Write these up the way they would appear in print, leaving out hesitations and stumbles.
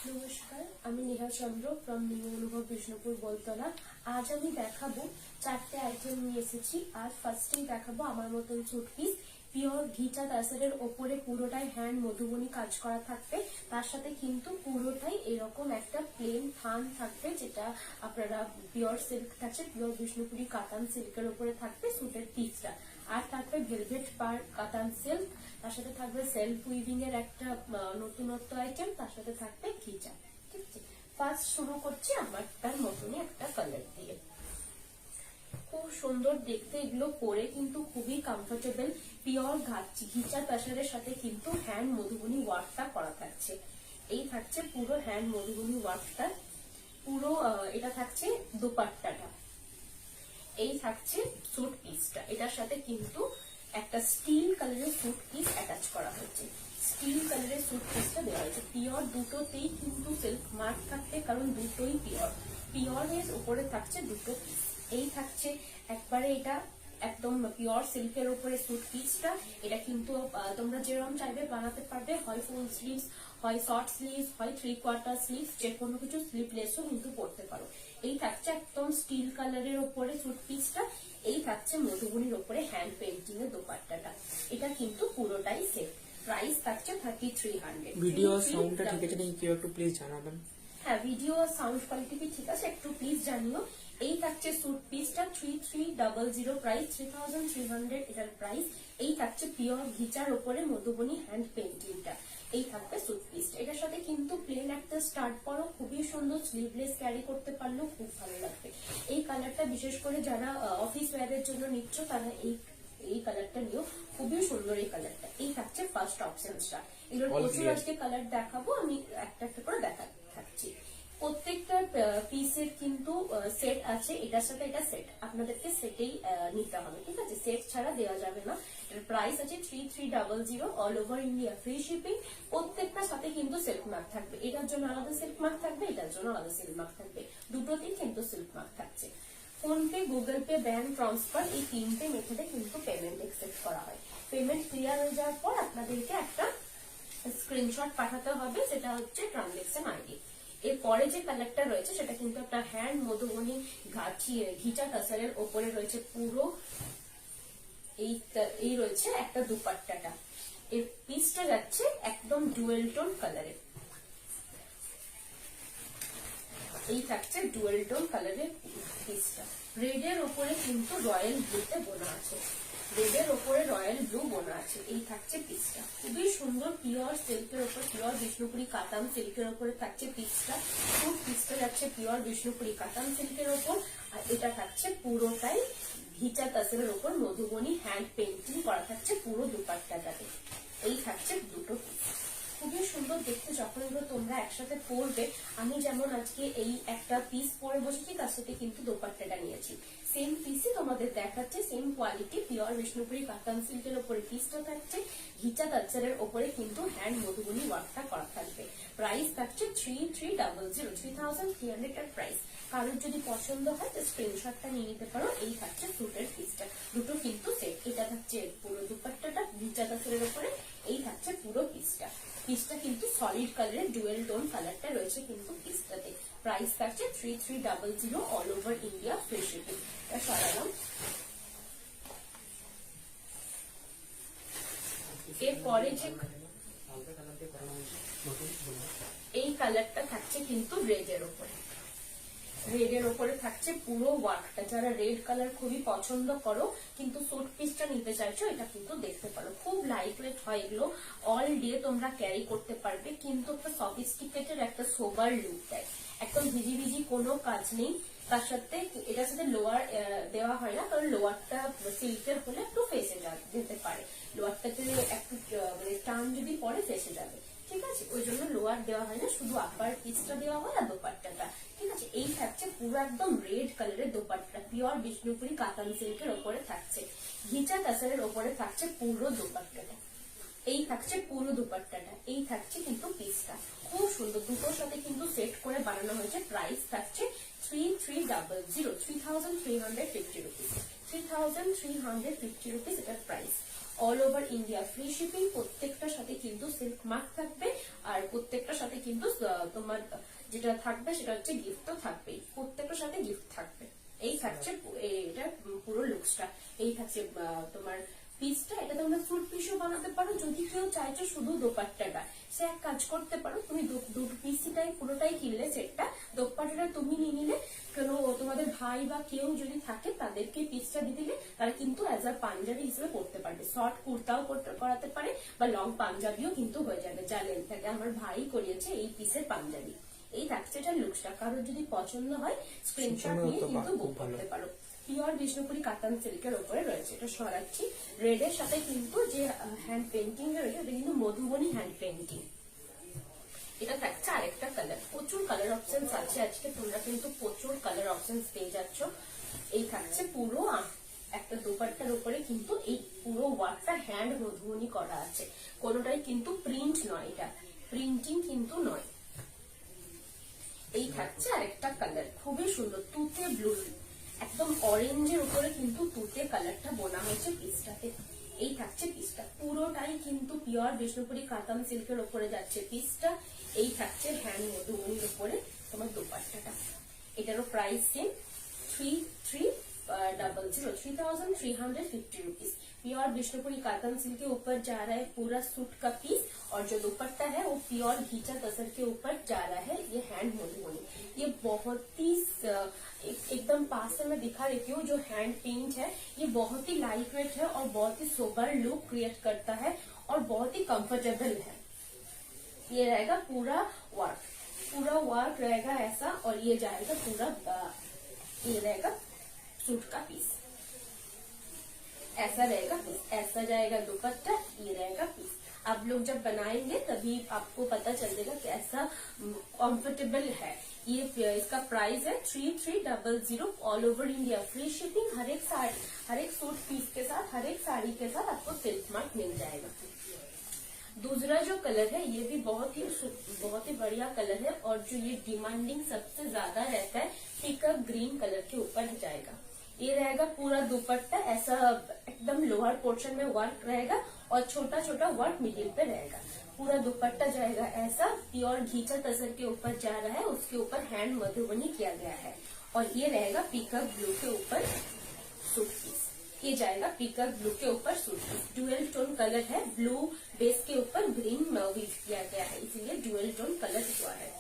নমস্কার, আমি নেহা চন্দ্র from new অনুভব বিষ্ণুপুর বলতলা। আজ আমি দেখাবো চারটে আইটেম নিয়ে এসেছি। আজ ফার্স্টেই দেখাবো আমার মতন সুট পিস, পিওর ঘিচা তাসরের ওপরে পুরোটাই হ্যান্ড মধুবনী কাজ করা থাকবে। তার সাথে কিন্তু পুরোটাই এরকম একটা প্লেন থান থাকবে, যেটা আপনারা পিওর সিল্ক থাকছে, পিওর বিষ্ণুপুরি কাতান সিল্কের ওপরে থাকবে সুটের পিসটা। আর থাকবে ভেলভেট পার কাতান সিল্ক, তার সাথে থাকবে সেলফ উইভিং এর একটা নতুনত্ব আইটেম, তার সাথে থাকবে ঘিচা। ঠিক আছে, ফার্স্ট শুরু করছি আমার তার মতনই একটা কালার দিয়ে। খুব সুন্দর দেখতে, এগুলো পরে কিন্তু খুবই কমফোর্টেবল। পিওর ঘিচা তাসারের সাথে কিন্তু হ্যান্ড মধুবনী ওয়ার্কটা করা থাকছে। এই থাকছে পুরো হ্যান্ড মধুবনী ওয়ার্কটা, পুরো এটা থাকছে দোপাট্টাটা। এই থাকছে স্যুট পিসটা, এটার সাথে কিন্তু একটা স্টিল কালারের স্যুট পিস অ্যাটাচ করা হয়েছে। স্টিল কালারের স্যুট পিসটা দেওয়া হয়েছে। পিওর দুটোতেই কিন্তু সিল্ক মার্ক থাকবে, কারণ দুটোই পিওর। পিওর এর উপরে থাকছে দুটো পিস। এই থাকছে একবারে এটা একদম পিওর সিল্কের উপরে স্যুট পিসটা। এটা কিন্তু তোমরা যেরকম চাইবে বানাতে পারবে, হয় ফুল স্লিভস, হয় শর্ট স্লিভস, হয় 3/4 স্লিভস, যে কোনো কিছু স্লিভলেসও কিন্তু পরতে পারো। এই থাকছে একদম স্টিল কালারের উপরে স্যুট পিসটা। এই থাকছে মধুবনীর উপরে হ্যান্ড পেন্টিং এর দোপাট্টাটা। এটা কিন্তু পুরোটাই সেট। প্রাইস থাকছে 3300। ভিডিও সাউন্ডটা ঠিক আছে নাকি কেউ একটু প্লিজ জানাবেন। হ্যাঁ, ভিডিও সাউন্ড কোয়ালিটি কি ঠিক আছে একটু প্লিজ জানিও। এই থাকছে স্যুট পিসটা 3300, প্রাইস 3300 এটার প্রাইস। এই থাকছে পিওর ঘিচার উপরে মধুবনী হ্যান্ড পেন্টিংটা। এই থাকবে স্যুট পিসটা। এটার সাথে কিন্তু প্লেন একটা স্টার্ট পরো, খুবই সুন্দর, স্লিভলেস ক্যারি করতে পারলেও খুব ভালো লাগবে। এই কালারটা বিশেষ করে যারা অফিস ওয়্যারের জন্য নিচ্ছ তারা এই কালারটা নিও, খুবই সুন্দর এই কালারটা। এই থাকছে ফার্স্ট অপশনটা। এগুলোর প্রচুর আজকে কালার দেখাবো, আমি একটা একটা করে থাকছি। প্রত্যেকটা পিসের কিন্তু সেট আছে, এটার সাথে এটা সেট, আপনাদেরকে সেটেই নিতে হবে। ঠিক আছে, সেট ছাড়া দেওয়া যাবে না। এর প্রাইস আছে 3300, all over India free shipping. প্রত্যেকটার সাথে কিন্তু সিল্ক মার্ক থাকবে। এটার জন্য আলাদা সিল্ক মার্ক থাকবে, এটার জন্য আলাদা সিল্ক মার্ক থাকবে, দুটোতেই কিন্তু সিল্ক মার্ক থাকছে। Phone pay, Google Pay, bank transfer, এই তিনটে মেথডে কিন্তু পেমেন্ট একসেপ্ট করা হয়। পেমেন্ট ক্লিয়ার হয়ে যাওয়ার পর আপনাদেরকে একটা স্ক্রিনশট পাঠাতে হবে, সেটা হচ্ছে ট্রানজেকশন আইডি। এরপরে যে কালারটা রয়েছে সেটা কিন্তু একটা হ্যান্ড মধুবনী ঘিচা টাসারের ওপরে রয়েছে পুরো। এই রয়েছে একটা দুপাট্টাটা। এর পিসটা যাচ্ছে একদম ডুয়েল টোন কালারে। এই থাকছে ডুয়েল টোন কালারের পিসটা। রেড এর ওপরে কিন্তু রয়্যাল ব্লুতে বোনা আছে, রেডের ওপরে রয়্যাল ব্লু বোনা আছে। এই থাকছে পিসটা, খুবই সুন্দর পিওর সিল্কের ওপর, পিওর বিষ্ণুপুরি কাতান সিল্কের ওপরে থাকছে পিসটা। ফুল পিসটা যাচ্ছে পিওর বিষ্ণুপুরি কাতান সিল্কের ওপর। আর এটা থাকছে পুরোটাই ঘিচা তাসরের ওপর মধুবনী হ্যান্ড পেন্টিং করা থাকছে পুরো দুপাট্টাটাতে। এই থাকছে দুটো পিস, খুবই সুন্দর দেখতে। যখন এগুলো তোমরা একসাথে পরবে, আমি যেমন আজকে এই একটা পিস পরে বসেছি, তার সাথে কিন্তু দোপাট্টাটা নিয়েছি। সেম পিসই তোমাদের দেখাচ্ছে, সেম কোয়ালিটি, পিওর বিষ্ণুপুরি কাতান সিল্কের ওপরে পিসটা থাকছে, ঘিচা তালচারের ওপরে কিন্তু হ্যান্ড মধুবনী ওয়ার্কটা করা থাকবে। প্রাইস থাকছে 3300 এর প্রাইস। কারোর যদি পছন্দ হয় তো স্ক্রিনশটটা নিয়ে নিতে পারো। এই থাকছে স্যুটের পিসটা, দুটো কিন্তু সেট। এটা থাকছে পুরো দুপাট্টাটা ঘিচা তালচারের ওপরে, এই থাকছে পুরো পিসটা। পিসটা কিন্তু সলিড কালারের ডুয়েল টোন কালারটা রয়েছে কিন্তু পিসটাতে। প্রাইস থাকছে 3300, all over India free shipping. এটা সরালাম। এরপরে যে এই কালারটা থাকছে কিন্তু রেড এর ওপরে, রেড এর ওপরে থাকছে পুরো ওয়ার্কটা। যারা রেড কালার খুবই পছন্দ করো কিন্তু স্যুট পিসটা নিতে চাইছো, এটা কিন্তু দেখতে পারো। খুব লাইট ওয়েট হয় এগুলো, অল ডে তোমরা ক্যারি করতে পারবে, কিন্তু একটা সফিস্টিকেটেড একটা সোবার লুক দেয়। একদম ভিজি ভিজি কোনো কাজ নেই। তার সাথে এটার সাথে লোয়ার দেওয়া হয় না, কারণ লোয়ারটা সিল্কের হলে একটু ফেসে যেতে পারে। লোয়ারটাতে একটু মানে টান যদি পরে ফেসে যাবে, ঠিক আছে, ওই জন্য লোয়ার দেওয়া হয় না, শুধু আপার পিসটা দেওয়া হয় আর দোপাট্টাটা। ঠিক আছে, এই থাকছে পুরো একদম রেড কালারের দোপাট্টা, পিওর বিষ্ণুপুরি কাতান সিল্কের ওপরে থাকছে, ঘিচা তাসারের ওপরে থাকছে পুরো দোপাট্টাটা। এই থাকছে পুরো দুপাট্টাটা। এই থাকছে কিন্তু পিসটা, খুব সুন্দর, দুটোর সাথে কিন্তু সেট করে বানানো হয়েছে। প্রাইস থাকছে 3350 রুপিস। 3350 রুপিস এটার price. All over India free shipping. প্রত্যেকটার সাথে কিন্তু সিল্ক মার্ক থাকবে, আর প্রত্যেকটার সাথে কিন্তু তোমার যেটা থাকবে সেটা হচ্ছে গিফট তো থাকবেই, প্রত্যেকটার সাথে গিফট থাকবে। এই থাকছে এটা পুরো লুকসটা, এই থাকছে তোমার পিসটা। এটা তোমরা ফ্রুট পিসও বানাতে পারো, যদি কেউ চাইছো শুধু দোপাট্টাটা, সে এক কাজ করতে পারো, তুমি দুটো পিসটাই পুরোটাই কিনলে সেটটা, দোপাট্টাটা তুমি নিয়ে নিলে, কেন তোমাদের ভাই বা কেউ যদি থাকে তাদেরকে পিসটা দিয়ে দিলে তারা কিন্তু অ্যাজ আ পাঞ্জাবি হিসেবে পড়তে পারবে। শর্ট কুর্তাও করাতে পারে বা লং পাঞ্জাবিও কিন্তু হয়ে যাবে, যা লেন্থ থাকে। আমার ভাই করিয়েছে এই পিসের পাঞ্জাবি। এই থাকছে এটার লুকসটা, কারোর যদি পছন্দ হয় স্ক্রিনশট নিয়ে কিন্তু বুক করতে পারো। পিওর বিষ্ণুপুরি কাতান সিল্কের উপরে রয়েছে, এটা সরাচ্ছি। রেড এর সাথে কিন্তু যে হ্যান্ড পেন্টিং রয়েছে এটা কিন্তু মধুবনী হ্যান্ড পেন্টিং। এটা থাকছে আরেকটা কালার, প্রচুর কালার অপশনস আছে আজকে, তোমরা কিন্তু প্রচুর কালার অপশনস পেয়ে যাচ্ছ। এই থাকছে পুরো একটা দোপাট্টার উপরে কিন্তু এই পুরো ওয়ার্কটা হ্যান্ড মধুবনী করা আছে, কোনোটাই কিন্তু প্রিন্ট নয়, এটা প্রিন্টিং কিন্তু নয়। এই থাকছে আরেকটা কালার, খুবই সুন্দর, তুতে ব্লু, একদম অরেঞ্জের উপরে কিন্তু তুতে কালারটা বোনা হয়েছে পিসটাতে। এই থাকছে পিসটা, পুরোটাই কিন্তু পিওর বিষ্ণুপুরি কাতান সিল্কের উপরে যাচ্ছে পিসটা। এই থাকছে হ্যান্ড মধুবনীর উপরে তোমার দোপাট্টাটা। এটারও price same 3350 rupees. Pure Bishnupuri katan silk के ऊपर जा रहा है पूरा सूट का पीस, और जो दुपट्टा है वो प्योर घीचा तसर के ऊपर जा रहा है। ये हैंड मधुबनी, ये बहुत ही एकदम पास से मैं दिखा देती हूँ। जो हैंड पेंट है ये बहुत ही लाइट वेट है और बहुत ही सोबर लुक क्रिएट करता है और बहुत ही कंफर्टेबल है। ये रहेगा पूरा वर्क रहेगा ऐसा, और ये जाएगा पूरा, ये रहेगा सूट का पीस, ऐसा रहेगा पीस, ऐसा जाएगा दुपट्टा, ये रहेगा पीस। आप लोग जब बनाएंगे तभी आपको पता चलेगा कैसा कंफर्टेबल है। ये इसका प्राइस है 3300 all over India, free shipping. हर एक सूट पीस के साथ, हर एक साड़ी के साथ आपको सिल्क मार्क मिल जाएगा। दूसरा जो कलर है ये भी बहुत ही बढ़िया कलर है, और जो ये डिमांडिंग सबसे ज्यादा रहता है, पिकअप ग्रीन कलर के ऊपर जाएगा। ये रहेगा पूरा दुपट्टा, ऐसा एकदम लोअर पोर्शन में वर्क रहेगा और छोटा छोटा वर्क मिडिल पे रहेगा। पूरा दुपट्टा जाएगा ऐसा, प्योर घीचा तसर के ऊपर जा रहा है, उसके ऊपर हैंड मधुबनी किया गया है। और ये रहेगा पीकअप ब्लू के ऊपर सूट पीस, ये जाएगा पीकॉक ब्लू के ऊपर suit piece. Dual tone colour है, ब्लू बेस के ऊपर ग्रीन वीव किया गया है, इसीलिए ड्यूअल टोन कलर हुआ है।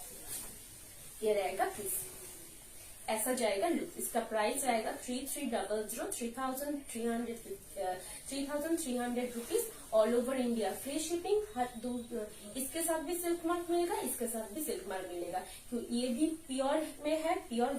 ये रहेगा पीस, ऐसा जाएगा लुक। इसका प्राइस रहेगा 3300 rupees all over India, free shipping. इसके साथ भी सिल्क मार्क मिलेगा, इसके साथ भी सिल्क मार्क मिलेगा, क्योंकि ये भी प्योर में है, प्योर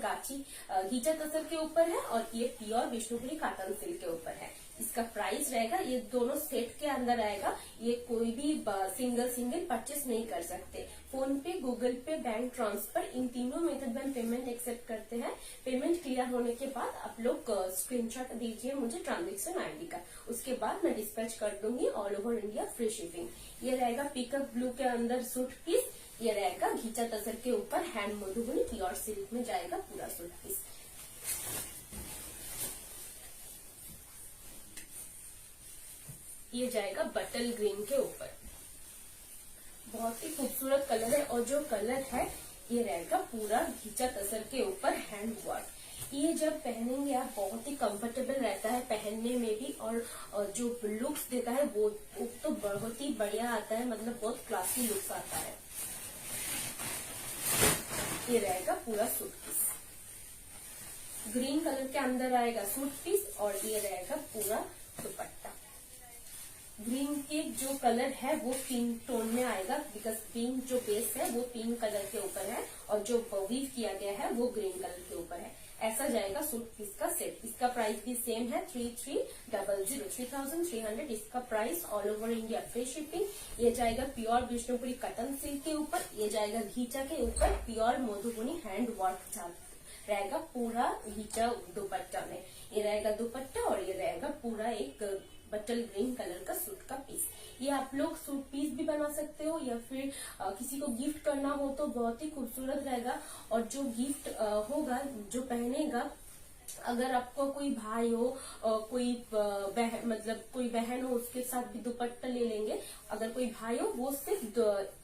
घीचा तसर के ऊपर है, और ये प्योर विष्णुपुरी कातन सिल्क के ऊपर है। इसका प्राइस रहेगा, ये दोनों सेट के अंदर आएगा, ये कोई भी सिंगल परचेस नहीं कर सकते। फोन पे, गूगल पे, बैंक ट्रांसफर, इन तीनों मेथड में पेमेंट एक्सेप्ट करते हैं। पेमेंट क्लियर होने के बाद आप लोग स्क्रीनशॉट दीजिए मुझे ट्रांजेक्शन आईडी का, उसके बाद मैं डिस्पैच कर दूंगी all over India, free shipping. ये रहेगा पीकॉक ब्लू के अंदर सूट पीस, ये रहेगा घीचा तसर के ऊपर हैंड मधुबनी प्योर सिल्क में जाएगा पूरा सूट पीस। ये जाएगा बटल ग्रीन के ऊपर, बहुत ही खूबसूरत कलर है, और जो कलर है ये रहेगा पूरा घीचा तसर के ऊपर हैंड वर्क। ये जब पहनेंगे आप बहुत ही कंफर्टेबल रहता है पहनने में भी, और जो लुक्स देता है वो तो बहुत ही बढ़िया आता है, मतलब बहुत क्लासी लुक्स आता है। ये रहेगा पूरा सूट पीस, ग्रीन कलर के अंदर आएगा सूट पीस, और ये रहेगा पूरा दुपट्टा। ग्रीन के जो कलर है वो पिंक टोन में आएगा, बिकॉज पिंक जो बेस है वो पिंक कलर के ऊपर है, और जो वीव किया गया है वो ग्रीन कलर के ऊपर है। ऐसा जाएगा सूट पीस का सेट। इसका प्राइस भी सेम है 3300, इसका price all over India, free shipping. ये जाएगा प्योर विष्णुपुरी कटन सिल्क के ऊपर, ये जाएगा घीचा के ऊपर प्योर मधुबनी हैंड वर्क रहेगा पूरा घीचा दुपट्टा में। ये रहेगा दुपट्टा, और ये रहेगा पूरा एक बटल ग्रीन कलर का सूट का पीस। ये आप लोग सूट पीस भी बना सकते हो, या फिर किसी को गिफ्ट करना हो तो बहुत ही खूबसूरत रहेगा। और जो गिफ्ट होगा, जो पहनेगा, अगर आपको कोई भाई हो, कोई बहन हो, उसके साथ भी दुपट्टा ले लेंगे। अगर कोई भाई हो वो सिर्फ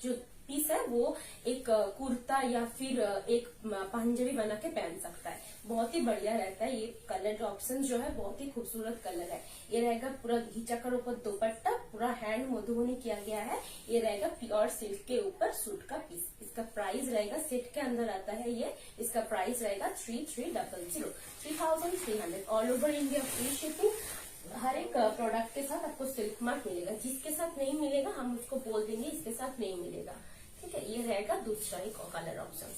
जो पीस है वो एक कुर्ता या फिर एक पंजाबी बना के पहन सकता है। बहुत ही बढ़िया रहता है। ये कलर ऑप्शन जो है बहुत ही खूबसूरत कलर है। ये रहेगा पूरा घिचा कर ऊपर दुपट्टा, पूरा हैंड मधुबनी किया गया है। ये रहेगा प्योर सिल्क के ऊपर सूट का पीस। इसका प्राइस रहेगा, सेट के अंदर आता है ये, इसका प्राइस रहेगा 3300 3300 all over India free shipping. हर एक प्रोडक्ट के साथ आपको सिल्क मार्क मिलेगा। जिसके साथ नहीं मिलेगा हम उसको बोल देंगे इसके साथ नहीं मिलेगा, ठीक है। ये रहेगा दूसरा एक कलर ऑप्शन।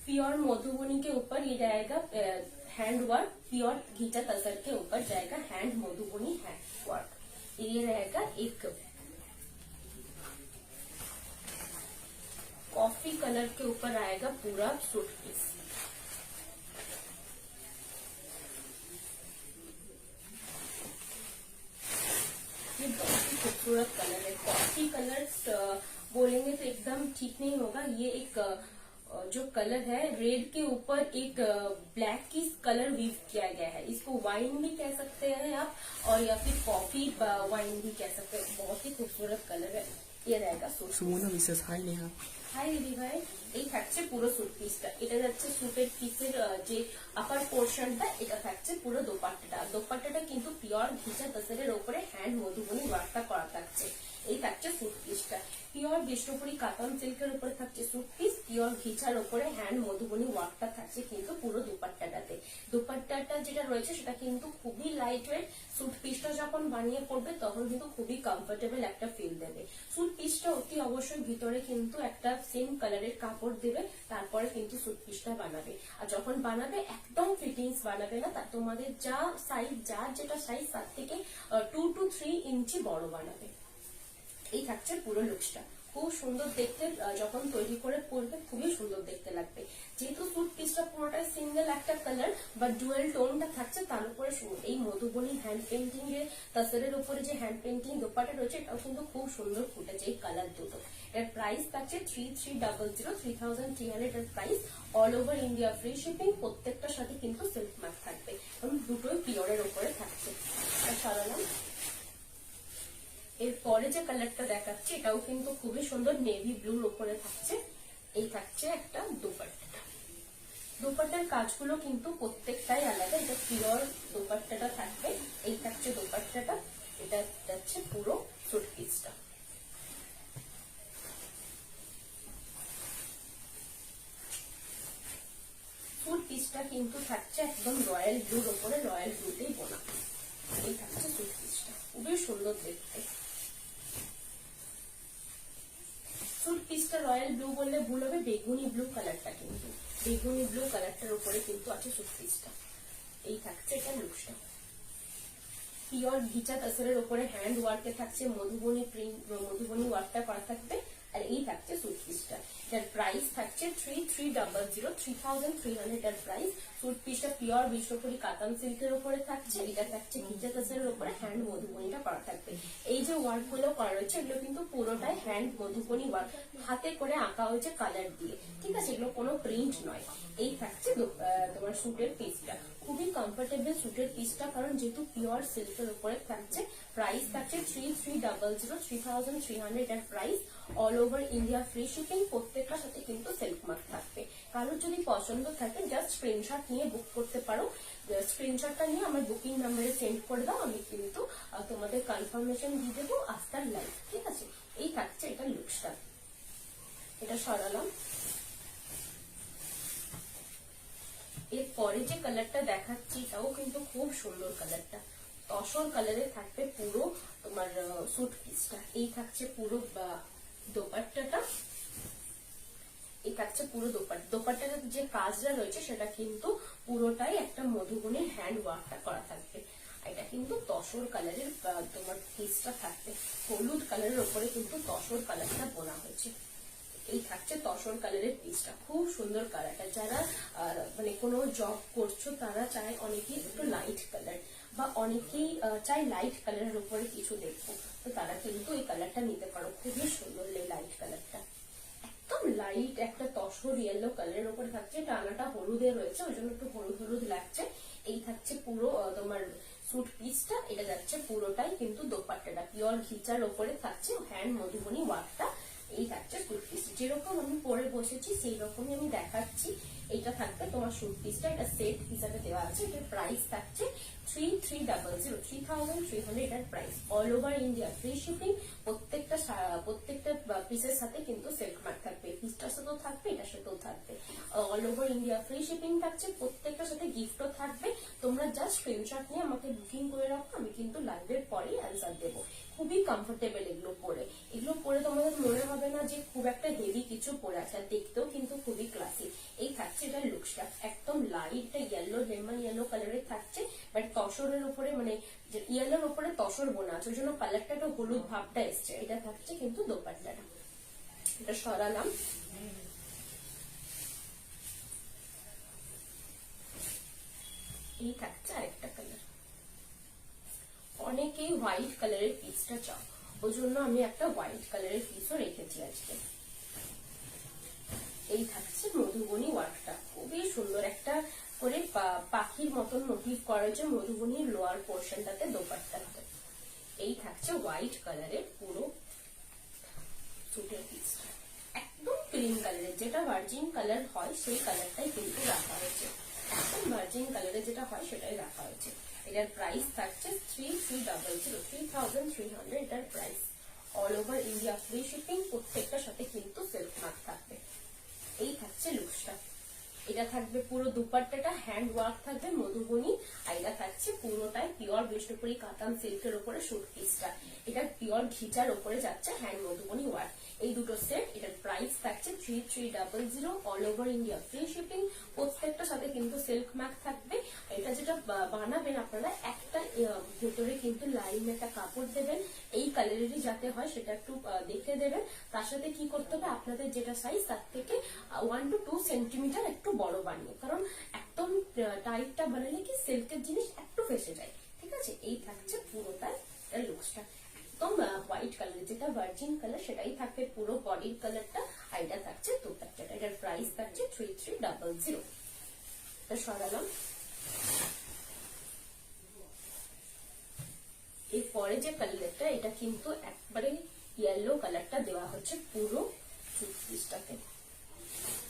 प्योर मधुबनी के ऊपर ये जाएगा हैंड वर्क, प्योर घिचा तसर के ऊपर जाएगा हैंड मधुबनी हैंड वर्क। ये रहेगा एक कॉफी कलर के ऊपर आएगा पूरा सूट पीस। ये बहुत ही खूबसूरत कलर है। कॉफी कलर बोलेंगे तो एकदम ठीक नहीं होगा। ये एक जो कलर है रेड के ऊपर एक ब्लैक की कलर वीव किया गया है। इसको वाइन भी कह सकते हैं आप, और या फिर कॉफी वाइन भी कह सकते हैं। बहुत ही खूबसूरत कलर है। ये रहेगा suit. Sumana Mrs hi Neha. Hi দিদি ভাই, এই থাকছে পুরো স্যুট পিসটা। এটা যাচ্ছে স্যুটের পিসের যে আপার পোর্শনটা, এটা থাকছে পুরো দোপাট্টাটা। দোপাট্টাটা কিন্তু পিওর ঘিচা তসরের উপরে হ্যান্ড মধুবনী ওয়ার্কটা করা থাকছে। এই থাকছে স্যুট পিসটা। পিওর বিষ্ণুপুরি কাতান সিল্কের উপরে থাকছে স্যুট পিস, পিওর ঘিচার উপরে হ্যান্ড মধুবনী ওয়ার্কটা থাকছে কিন্তু পুরো দোপাট্টাটাতে। দোপাট্টাটা যেটা রয়েছে সেটা কিন্তু খুবই লাইট ওয়েট। স্যুট পিসটা যখন বানিয়ে পড়বে তখন কিন্তু খুবই কমফোর্টেবল একটা ফিল দেবে। স্যুট পিসটা অতি অবশ্যই ভিতরে কিন্তু একটা সেম কালারের কাপড় দেবে, তারপরে কিন্তু স্যুট পিসটা বানাবে। আর যখন বানাবে একদম ফিটিংস বানাবে না, তা তোমাদের যা সাইজ, যার যেটা সাইজ তার থেকে 2 to 3 ইঞ্চি বড় বানাবে। এই থাকছে পুরো লুকসটা। খুব সুন্দর দেখতে, যখন তৈরি করে পরবে খুবই সুন্দর দেখতে লাগবে। যেহেতু স্যুট পিসটা পুরোটাই সিঙ্গেল একটা কালার বা ডুয়েল টোনটা থাকছে, তার উপরে এই মধুবনী হ্যান্ড পেন্টিং এর তাসরের উপরে যে হ্যান্ড পেন্টিং দোপাট্টা রয়েছে এটাও কিন্তু খুব সুন্দর ফুটেছে এই কালার দুটো। এর প্রাইস থাকছে 3300 3300 এর price. All over India free shipping. প্রত্যেকটার সাথে কিন্তু সিল্ক মার্ক থাকবে এবং দুটোই পিওরের উপরে থাকছে। সরালাম। এরপরে যে কালারটা দেখাচ্ছি এটাও কিন্তু খুবই সুন্দর, নেভি ব্লুর উপরে থাকছে। এই থাকছে একটা দোপাট্টা। দোপাট্টার কাজগুলো কিন্তু প্রত্যেকটাই আলাদা। এটা পিওর দোপাট্টাটা থাকবে। এই থাকছে দোপাট্টাটা। এটা যাচ্ছে পুরো স্যুট পিসটা। স্যুট পিসটা কিন্তু থাকছে একদম রয়্যাল ব্লুর উপরে, রয়্যাল ব্লুতেই বোনা। এই থাকছে স্যুট পিসটা, খুবই সুন্দর দেখতে। স্যুট পিসটা রয়্যাল ব্লু বললে ভুল হবে, বেগুনি ব্লু কালারটা কিন্তু বেগুনি ব্লু কালারটার উপরে কিন্তু আছে স্যুট পিসটা। এই থাকছে এটা লুকসটা। পিওর ঘিচা তসরের উপরে হ্যান্ড ওয়ার্কে থাকছে মধুবনী প্রিন্ট, মধুবনী ওয়ার্কটা করা থাকবে। আর এই থাকছে স্যুট পিসটা। এটার প্রাইস থাকছে 3300 3300 এর প্রাইস। স্যুট পিসটা পিওর বিশ্বপুরি কাতান সিল্কের উপরে থাকছে। এটা থাকছে ঘিচা তসরের উপরে হ্যান্ড মধুবনীটা করা থাকবে। এই যে ওয়ার্ক গুলো করা রয়েছে এগুলো কিন্তু পুরোটাই হ্যান্ড মধুবনী ওয়ার্ক, হাতে করে আঁকা হয়েছে কালার দিয়ে, ঠিক আছে। এগুলো কোনো প্রিন্ট নয়। এই থাকছে তোমার স্যুটের পিসটা। খুবই কমফোর্টেবল স্যুটের পিসটা, কারণ যেহেতু পিওর সিল্কের উপরে থাকছে। প্রাইস থাকছে 3300 3300 এর price. All over India free shipping. প্রত্যেকটার সাথে কিন্তু সিল্ক মার্ক থাকবে। কারোর যদি পছন্দ থাকে জাস্ট স্ক্রিনশট নিয়ে বুক করতে পারো। স্ক্রিনশটটা নিয়ে আমার বুকিং নাম্বারে সেন্ড করে দাও, আমি কিন্তু তোমাদের কনফার্মেশন দিয়ে দেবো আফটার লাইভ, ঠিক আছে। এই থাকছে এটা লুকসটা। এটা সরালাম। এরপরে যে কালারটা দেখাচ্ছি এটাও কিন্তু খুব সুন্দর কালারটা। তসর কালারে থাকবে পুরো তোমার স্যুট পিসটা। এই থাকছে পুরো দোপাট্টাটা। এই থাকছে পুরো দোপাট্টাটার যে কাজটা রয়েছে সেটা কিন্তু পুরোটাই একটা মধুবনীর হ্যান্ড ওয়ার্কটা করা থাকবে। এটা কিন্তু তসর কালারের তোমার পিসটা থাকবে। হলুদ কালারের উপরে কিন্তু তসর কালারটা বোনা হয়েছে। এই থাকছে তসর কালারের পিসটা। খুব সুন্দর কালারটা। যারা মানে কোনো জব করছো তারা চায় অনেকেই একটু লাইট কালার, বা অনেকেই চাই লাইট কালারের উপরে কিছু দেখবো, তো তারা কিন্তু এই কালারটা নিতে পারো। খুবই সুন্দর লাইট কালারটা। একদম লাইট একটা তসর ইয়েলো কালারের উপরে থাকছে। টানাটা হলুদে রয়েছে, ওই জন্য একটু হলুদ হলুদ লাগছে। এই থাকছে পুরো তোমার স্যুট পিসটা। এটা যাচ্ছে পুরোটাই কিন্তু দোপাট্টাটা পিওর ঘিচার ওপরে থাকছে হ্যান্ড মধুবনী ওয়ার্কটা। এই থাকছে স্যুট পিস, যেরকম আমি পরে বসেছি সেই রকমই আমি দেখাচ্ছি। এটা থাকবে তোমার স্যুট পিসটা, এটা সেট হিসাবে দেওয়া আছে। এটার প্রাইস থাকছে 3300, 3300 এটার price. All over India free shipping. প্রত্যেকটা পিসের সাথে কিন্তু সিল্ক মার্ক থাকবে, পিসটার সাথেও থাকবে, এটার সাথেও থাকবে। All over India free shipping থাকছে, প্রত্যেকটার সাথে গিফটও থাকবে। তোমরা জাস্ট স্ক্রিনশট নিয়ে আমাকে বুকিং করে রাখো, আমি কিন্তু লাইভের পরেই অ্যান্সার দেবো। খুবই কমফোর্টেবল এগুলো পরে তোমাদের মনে হবে না যে খুব একটা হেভি কিছু পরে আছে, আর দেখতেও কিন্তু খুবই ক্লাসি। এই থাকছে এটা লুকসটা, একদম লাইট ইয়েলো, লেমন ইয়েলো কালারের থাকছে, বাট তসরের উপরে মানে ইয়েলোর উপরে তসর বোনা আছে, ওই জন্য কালারটা একটু হলুদ ভাবটা এসছে। এটা থাকছে কিন্তু দোপাট্টাটা, এটা সরালাম। এই থাকছে আরেকটা কালার। অনেকেই হোয়াইট কালারের পিসটা চাও, ওই জন্য আমি একটা হোয়াইট কালারের পিসও রেখেছি আজকে। এই থাকছে মধুবনী ওয়ার্কটা, খুবই সুন্দর একটা করে পাখির মতন মোটিভ করা হয়েছে মধুবনীর লোয়ার পোর্শনটাতে, দোপাট্টাতে। এই থাকছে হোয়াইট কালারের পুরো স্যুটের পিসটা, একদম ক্রিম কালারের, যেটা ভার্জিন কালার হয় সেই কালারটাই কিন্তু রাখা হয়েছে। একদম ভার্জিন কালারের যেটা হয় সেটাই রাখা হয়েছে। এটার প্রাইস থাকছে 3300, 3300 এটার price. All over India free shipping, প্রত্যেকটার সাথে কিন্তু সিল্ক মার্ক থাকবে। এই থাকছে লুকসটা, এটা থাকবে পুরো দুপাট্টাটা হ্যান্ড ওয়ার্ক থাকবে মধুবনী, আর এটা থাকছে পুরোটাই পিওর বিষ্ণুপুরি কাতান সিল্কের উপরে স্যুট পিসটা। এটা পিওর ঘিচার উপরে যাচ্ছে হ্যান্ড মধুবনী ওয়ার্ক। এই দুটো সেট, এটার প্রাইস থাকছে 3300, all over India free shipping, প্রত্যেকটার সাথে কিন্তু সিল্ক মার্ক থাকবে। এটা যেটা বানাবেন আপনারা, একটা ভেতরে কিন্তু লাইন একটা কাপড় দেবেন, এই কালারেরই যাতে হয় সেটা একটু দেখে দেবেন। তার সাথে কি করতে হবে, আপনাদের যেটা সাইজ তার থেকে 1 to 2 সেন্টিমিটার একটু বড় বানিয়ে, কারণ একদম টাইটটা বানালে কি সিল্কের জিনিস একটু ফেসে যায়, ঠিক আছে। এই থাকছে পুরোটাই লুকসটা, একদম হোয়াইট কালার, যেটা ভার্জিন কালার সেটাই থাকবে পুরো বডির কালারটা। আর এটা থাকছে দোপাট্টাটা, এটার প্রাইস থাকছে 3300। সরালাম। এরপরে যে কালারটা, এটা কিন্তু একবারে ইয়েলো কালারটা দেওয়া হচ্ছে পুরো স্যুট পিসটাতে।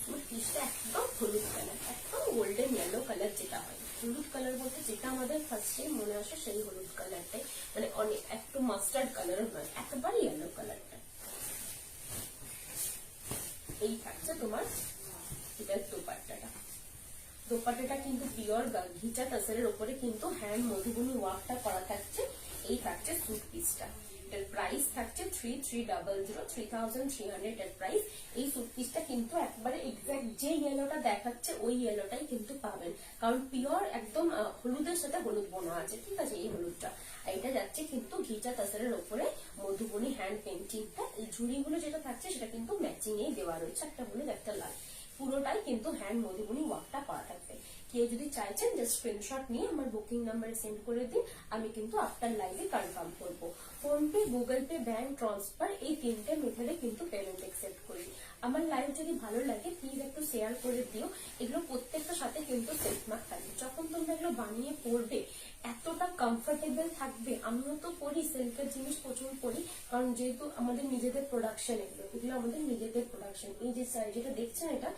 স্যুট পিসটা একদম হলুদ কালার, একদম গোল্ডেন ইয়েলো কালার যেটা হয়। হলুদ কালার বলতে যেটা আমাদের ফার্স্টে মনে আসে সেই হলুদ কালারটাই, মানে অনেক একটু মাস্টার্ড কালারও নয়, একেবারে ইয়েলো কালারটা। এই থাকছে তোমার এটার দোপাট্টাটা। দোপাট্টাটা কিন্তু পিওর ঘিচা তাসারের উপরে কিন্তু হ্যান্ড মধুবনী ওয়ার্কটা করা থাকছে। এই থাকছে স্যুট পিসটা, এটার প্রাইস থাকছে 3300, 3300 এর প্রাইস। এই স্যুট পিসটা কিন্তু একবারে এক্সাক্ট যে ইয়েলোটা দেখাচ্ছে ওই ইয়েলোটাই কিন্তু পাবেন, কারণ পিওর একদম হলুদের সাথে হলুদ বোনা আছে, ঠিক আছে, এই হলুদটা। এটা যাচ্ছে কিন্তু ঘিচা তাসারের উপরে মধুবনী হ্যান্ড পেন্টিংটা। এই ঝুড়িগুলো যেটা থাকছে সেটা কিন্তু ম্যাচিং এই দেওয়া রয়েছে, একটা হলুদ একটা লাল, পুরোটাই কিন্তু হ্যান্ড মধুবনী ওয়ার্কটা করা থাকবে। কেউ যদি চাইছেন জাস্ট স্ক্রিনশট নিয়ে আমার বুকিং নাম্বারে সেন্ড করে দিন, আমি কিন্তু আফটার লাইভে কনফার্ম করবো। PhonePe, Google Pay, bank transfer, এই তিনটে মেথডে কিন্তু পেমেন্ট অ্যাকসেপ্ট করি। আমার লাইভ যদি ভালো লাগে প্লিজ একটু শেয়ার করে দিও। এগুলো প্রত্যেকটার সাথে কিন্তু সিল্ক মার্ক থাকবে। যখন তোমরা এগুলো বানিয়ে পড়বে এতটা কমফোর্টেবল থাকবে। আমিও তো পরি, সিল্কের জিনিস প্রচুর পরি, কারণ যেহেতু আমাদের নিজেদের প্রোডাকশন, এগুলো আমাদের নিজেদের প্রোডাকশন। এই যে যেটা দেখছেন এটা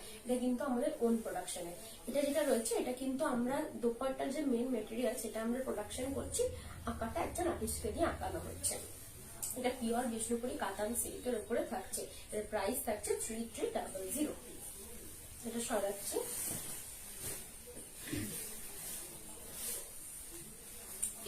কিন্তু আমাদের ওন প্রোডাকশনে। এটা যেটা রয়েছে এটা কিন্তু আমরা দোপাট্টার যে মেন মেটেরিয়াল সেটা আমরা প্রোডাকশন করছি, আঁকাটা একজন আর্টিস্টকে দিয়ে আঁকানো হচ্ছে। এটা পিওর বিষ্ণুপুরি কাতান সিল্কের উপরে থাকছে, এর প্রাইস থাকছে 3300। এটা সরাচ্ছি।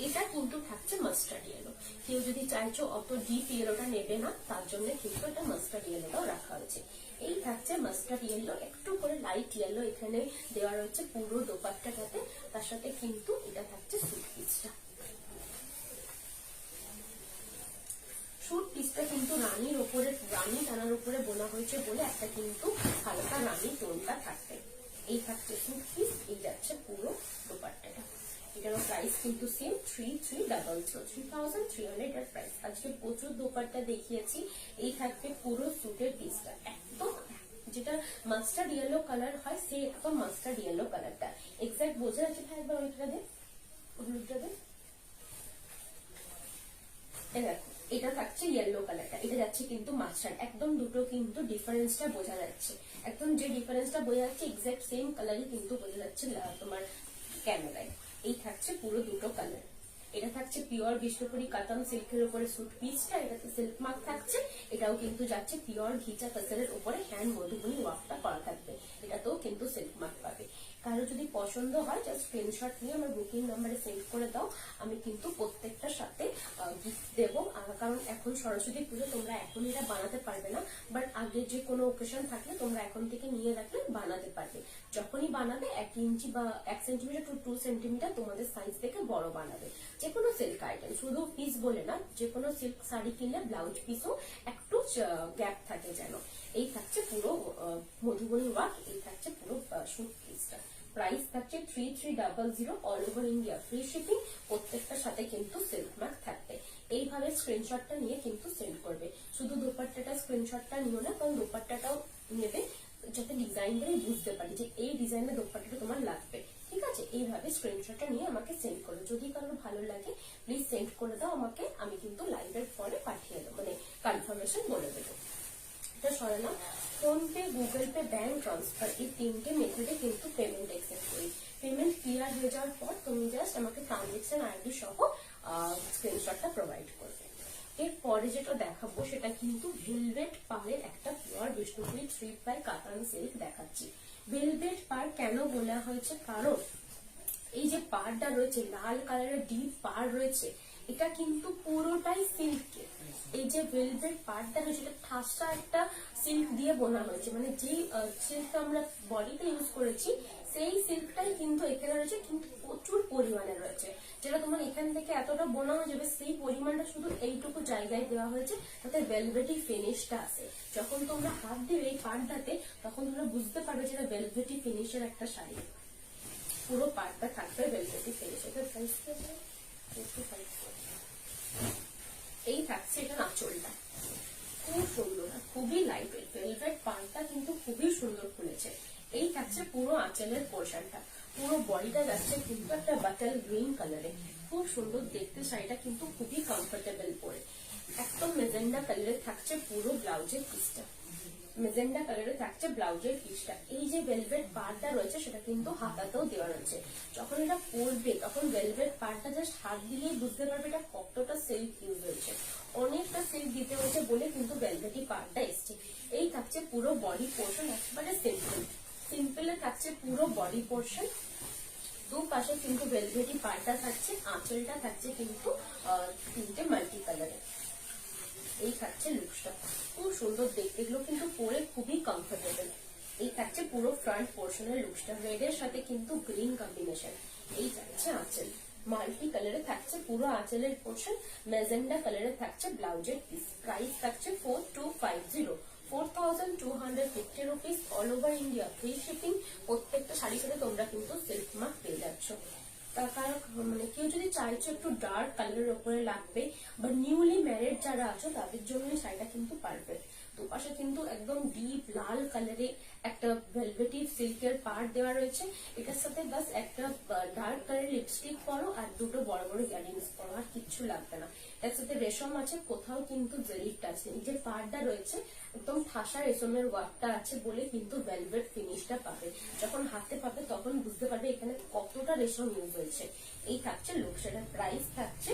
এটা কিন্তু থাকছে মাস্টার্ড ইয়েলো। কেউ যদি চাইছো অত ডিপ ইয়েলোটা নেবে না, তার জন্য কিন্তু এটা মাস্টার্ড ইয়েলোটাও রাখা হয়েছে। এই থাকছে মাস্টার্ড ইয়েলো, একটু করে লাইট ইয়েলো এখানে দেওয়া রয়েছে পুরো দোপাট্টাটাতে। তার সাথে কিন্তু এটা থাকছে স্যুট পিসটা। স্যুট পিসটা কিন্তু রানীর উপরে, রানী টানার উপরে বোনা হয়েছে বলে একটা কিন্তু হালকা রানী টোনটা থাকবে। এই থাকছে স্যুট পিস, এই যাচ্ছে পুরো দোপাট্টাটা। এটারও প্রাইস কিন্তু সেম 3300, 3300 এর প্রাইস। আজকে প্রচুর দোপাট্টা দেখিয়েছি। এই থাকবে পুরো স্যুটের পিসটা, একদম যেটা মাস্টার্ড ইয়েলো কালার হয় সেই একদম মাস্টার্ড ইয়েলো কালারটা এক্সাক্ট বোঝা যাচ্ছে। ভাই একবার ওইটা দে, হলুদটা দে, এই দেখো এটা থাকছে ইয়েলো কালারটা, এটা যাচ্ছে কিন্তু মাস্টার্ড, একদম দুটো কিন্তু ডিফারেন্সটা বোঝা যাচ্ছে, একদম যে ডিফারেন্সটা বোঝা যাচ্ছে এক্সাক্ট সেম কালারই কিন্তু বোঝা যাচ্ছে তোমার ক্যামেরায়। এই থাকছে পুরো দুটো কালার। এটা থাকছে পিওর বিষ্ণুপুরি কাতান সিল্কের উপরে স্যুট পিসটা, এটাতে সিল্ক মার্ক থাকছে, এটাও কিন্তু যাচ্ছে পিওর ঘিচা তাসরের উপরে হ্যান্ড মধুবনী ওয়ার্কটা করা থাকবে, এটাতেও কিন্তু সিল্ক মার্ক পাবে। কারো যদি পছন্দ হয় জাস্ট স্ক্রিনশট নিয়ে আমার বুকিং নাম্বারে সেন্ড করে দাও, আমি কিন্তু প্রত্যেকটার সাথে গিফট দেবো। কারণ এখন সরস্বতী পুজো, তোমরা এখন এটা বানাতে পারবে না, বাট আগে যে কোনো ওকেশন থাকলে তোমরা এখন থেকে নিয়ে রাখলে বানাতে পারবে। যখনই বানাবে 1 ইঞ্চি বা 1 সেন্টিমিটার টু 2 সেন্টিমিটার তোমাদের সাইজ থেকে বড় বানাবে। যে কোনো সিল্ক আইটেম, শুধু পিস বলে না, যে কোনো সিল্ক শাড়ি কিনলে ব্লাউজ পিসও একটু গ্যাপ থাকে যেন। এই থাকছে পুরো মধুবনী ওয়ার্ক, এই থাকছে পুরো স্যুট পিসটা। প্রাইস থাকছে 3300 all over India, free shipping, প্রত্যেকটার সাথে কিন্তু সিল্ক মার্ক থাকবে। এইভাবে স্ক্রিনশটটা নিয়ে কিন্তু সেন্ড করবে। শুধু দোপাট্টাটা স্ক্রিনশটটা নিও না, কারণ দোপাট্টাটাও নেবে যাতে ডিজাইন করে বুঝতে পারি যে এই ডিজাইনের দোপাট্টাটা তোমার লাগবে। ঠিক আছে, এইভাবে স্ক্রিনশটটা নিয়ে আমাকে সেন্ড করো। যদি কারোর ভালো লাগে প্লিজ সেন্ড করে দাও আমাকে, আমি কিন্তু লাইভের পরে পাঠিয়ে দেবো, মানে কনফার্মেশন বলে দেবো। এটা সরালাম। PhonePe, Google Pay, bank transfer, এই 3টে মেথডে কিন্তু পেমেন্ট অ্যাকসেপ্ট করি। পেমেন্ট ক্লিয়ার হয়ে যাওয়ার পর তুমি জাস্ট আমাকে ট্রানজেকশন আইডি সহ স্ক্রিনশটটা প্রোভাইড করবে। এরপরে যেটা দেখাবো সেটা কিন্তু ভেলভেট পাড়ের একটা পিওর বিষ্ণুপুরি 3 কাতান সিল্ক দেখাচ্ছি। ভেলভেট পাড় কেন বলা হয়েছে, কারণ এই যে পাড়টা রয়েছে লাল কালারের ডিপ পাড় রয়েছে, এটা কিন্তু পুরোটাই সিল্কের। এই যে ভেলভেট পাড়টা রয়েছে এটা ঠাসা একটা সিল্ক দিয়ে বোনা হয়েছে, মানে যে সিল্কটা আমরা বডিতে ইউজ করেছি সেই সিল্কটাই কিন্তু এখানে রয়েছে, কিন্তু প্রচুর পরিমাণে রয়েছে। যেটা তোমার এখান থেকে এতটা বোনা হয়ে যাবে সেই পরিমাণটা শুধু এইটুকু জায়গায় দেওয়া হয়েছে, তাতে ভেলভেটি ফিনিশটা আছে। যখন তোমরা হাত দিবে এই পাড়টাতে তখন তোমরা বুঝতে পারবে যে এটা ভেলভেটি ফিনিশের একটা শাড়ি। পুরো পাড়টা থাকবে ভেলভেটি ফিনিশ। এই থাকছে এটা আঁচলটা, খুব সুন্দর, খুবই লাইট ওয়েট, ভেলভেট পাড়টা কিন্তু খুবই সুন্দর খুলেছে। এই থাকছে পুরো আঁচলের পোর্শনটা, পুরো বডিটা যাচ্ছে কিন্তু একটা বাটার গ্রিন কালারে, খুব সুন্দর দেখতে। শাড়িটা কিন্তু খুবই কমফোর্টেবল পরে। একদম মেজেন্ডা কালারে থাকছে পুরো ব্লাউজের পিসটা, মেজেন্ডা কালারে থাকছে ব্লাউজের পিসটা। এই যে ভেলভেট পাড়টা রয়েছে সেটা কিন্তু হাতাতেও দেওয়া রয়েছে। যখন এটা পরবে তখন ভেলভেট পাড়টা জাস্ট হাত দিলেই বুঝতে পারবে এটা কতটা সিল্ক ইউজ হয়েছে, অনেকটা সিল্ক দিতে হয়েছে বলে কিন্তু ভেলভেটি পাড়টা এসছে। এই থাকছে পুরো বডি পোর্শন, একেবারে সিম্পল সিম্পলে থাকছে পুরো বডি পোর্শন। দুপাশে কিন্তু ভেলভেটি পাড়টা থাকছে, আঁচলটা থাকছে কিন্তু 3টে মাল্টি কালারে। এই থাকছে লুকসটা, খুব সুন্দর দেখতে, এগুলো কিন্তু পরে খুবই কমফোর্টেবল। এই থাকছে পুরো ফ্রন্ট পোর্শনের লুকসটা, রেড এর সাথে কিন্তু গ্রিন কম্বিনেশন। এই থাকছে আঁচল, মাল্টি কালারে থাকছে পুরো আঁচলের পোর্শন, মেজেন্ডা কালারে থাকছে ব্লাউজের পিস। প্রাইস থাকছে 4250 rupees all over India, free shipping. প্রত্যেকটা শাড়ির সাথে তোমরা কিন্তু সিল্ক মার্ক পেয়ে যাচ্ছ। কারণ মানে কেউ যদি চাইছো একটু ডার্ক কালারের উপরে লাগবে বা নিউলি ম্যারিড যারা আছো তাদের জন্য শাড়িটা কিন্তু পারফেক্ট। দুপাশে কিন্তু একদম ডিপ লাল কালারে একটা ভেলভেটি সিল্কের পার্ট দেওয়া রয়েছে, এটার সাথে বাস একটা ডার্ক কালারের লিপস্টিক পরো আর দুটো বড় বড় ইয়ারিংস পরো, আর কিচ্ছু লাগবে না। এর সাথে রেশম আছে, কোথাও কিন্তু জেরির টাচ নেই। যে পার্টটা রয়েছে একদম ঠাসা রেশমের ওয়ার্কটা আছে বলে কিন্তু ভেলভেট ফিনিশটা পাবে। যখন হাতে পাবে তখন বুঝতে পারবে এখানে কতটা রেশম ইউজ হয়েছে। এই থাকছে লুক, সেটার প্রাইস থাকছে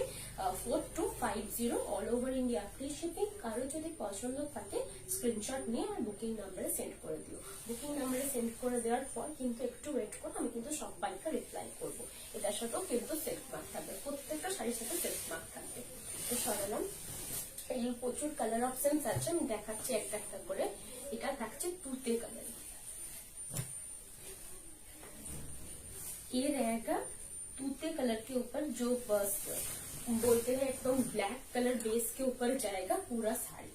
4250 all over India, free shipping. কারো যদি পছন্দ থাকে স্ক্রিনশট নিয়ে আমার বুকিং নাম্বারে সেন্ড করে দিও। বুকিং নাম্বারে সেন্ড করে দেওয়ার পর কিন্তু একটু ওয়েট করো, আমি কিন্তু সবাইকে রিপ্লাই করবো। এটার সাথেও কিন্তু সেলফ মার্ক থাকবে, প্রত্যেকটা শাড়ির সাথে সেলফ মার্ক থাকবে। তো সরালাম, এই প্রচুর কালার অপশন আছে, আমি দেখাচ্ছি একটা একটা করে। এটা থাকছে তুতে কালার, ये रहेगा तूते कलर के ऊपर जो बस बोलते हैं एकदम ब्लैक कलर बेस के ऊपर जाएगा पूरा साड़ी।